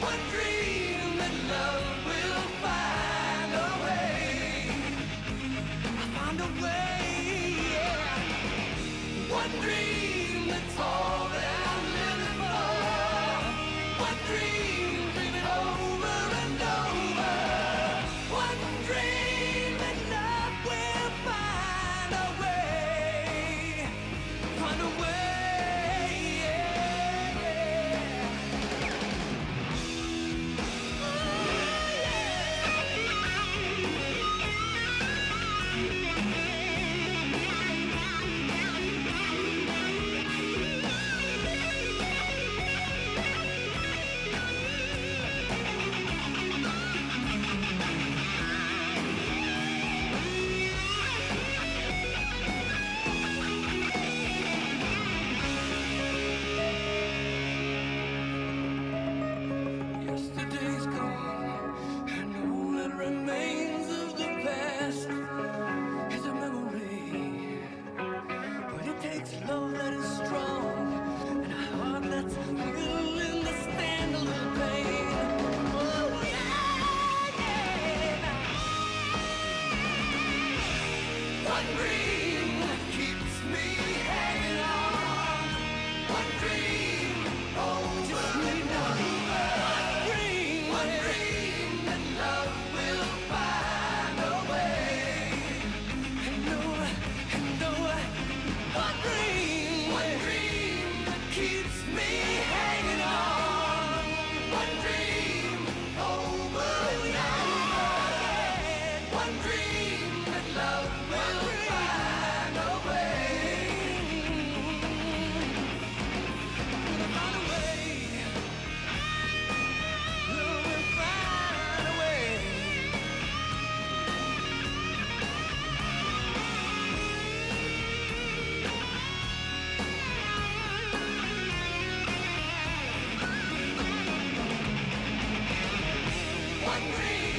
One dream that love will find a way. Find a way, yeah. One dream, that's all that I'm living for. One dream, dreaming over and over. One dream that love will find a way. Find a way, yeah. Yesterday's gone, and all that remains of the past is a memory. But it takes love that is strong, and a heart that's willing to stand a little pain. Oh, yeah, yeah. One dream keeps me hanging on. One dream over and over. One dream that love will find a way. And no, one dream that keeps me hanging on. One dream over and over. One dream that love will find a way. Find a way. Love will find a way. One dream.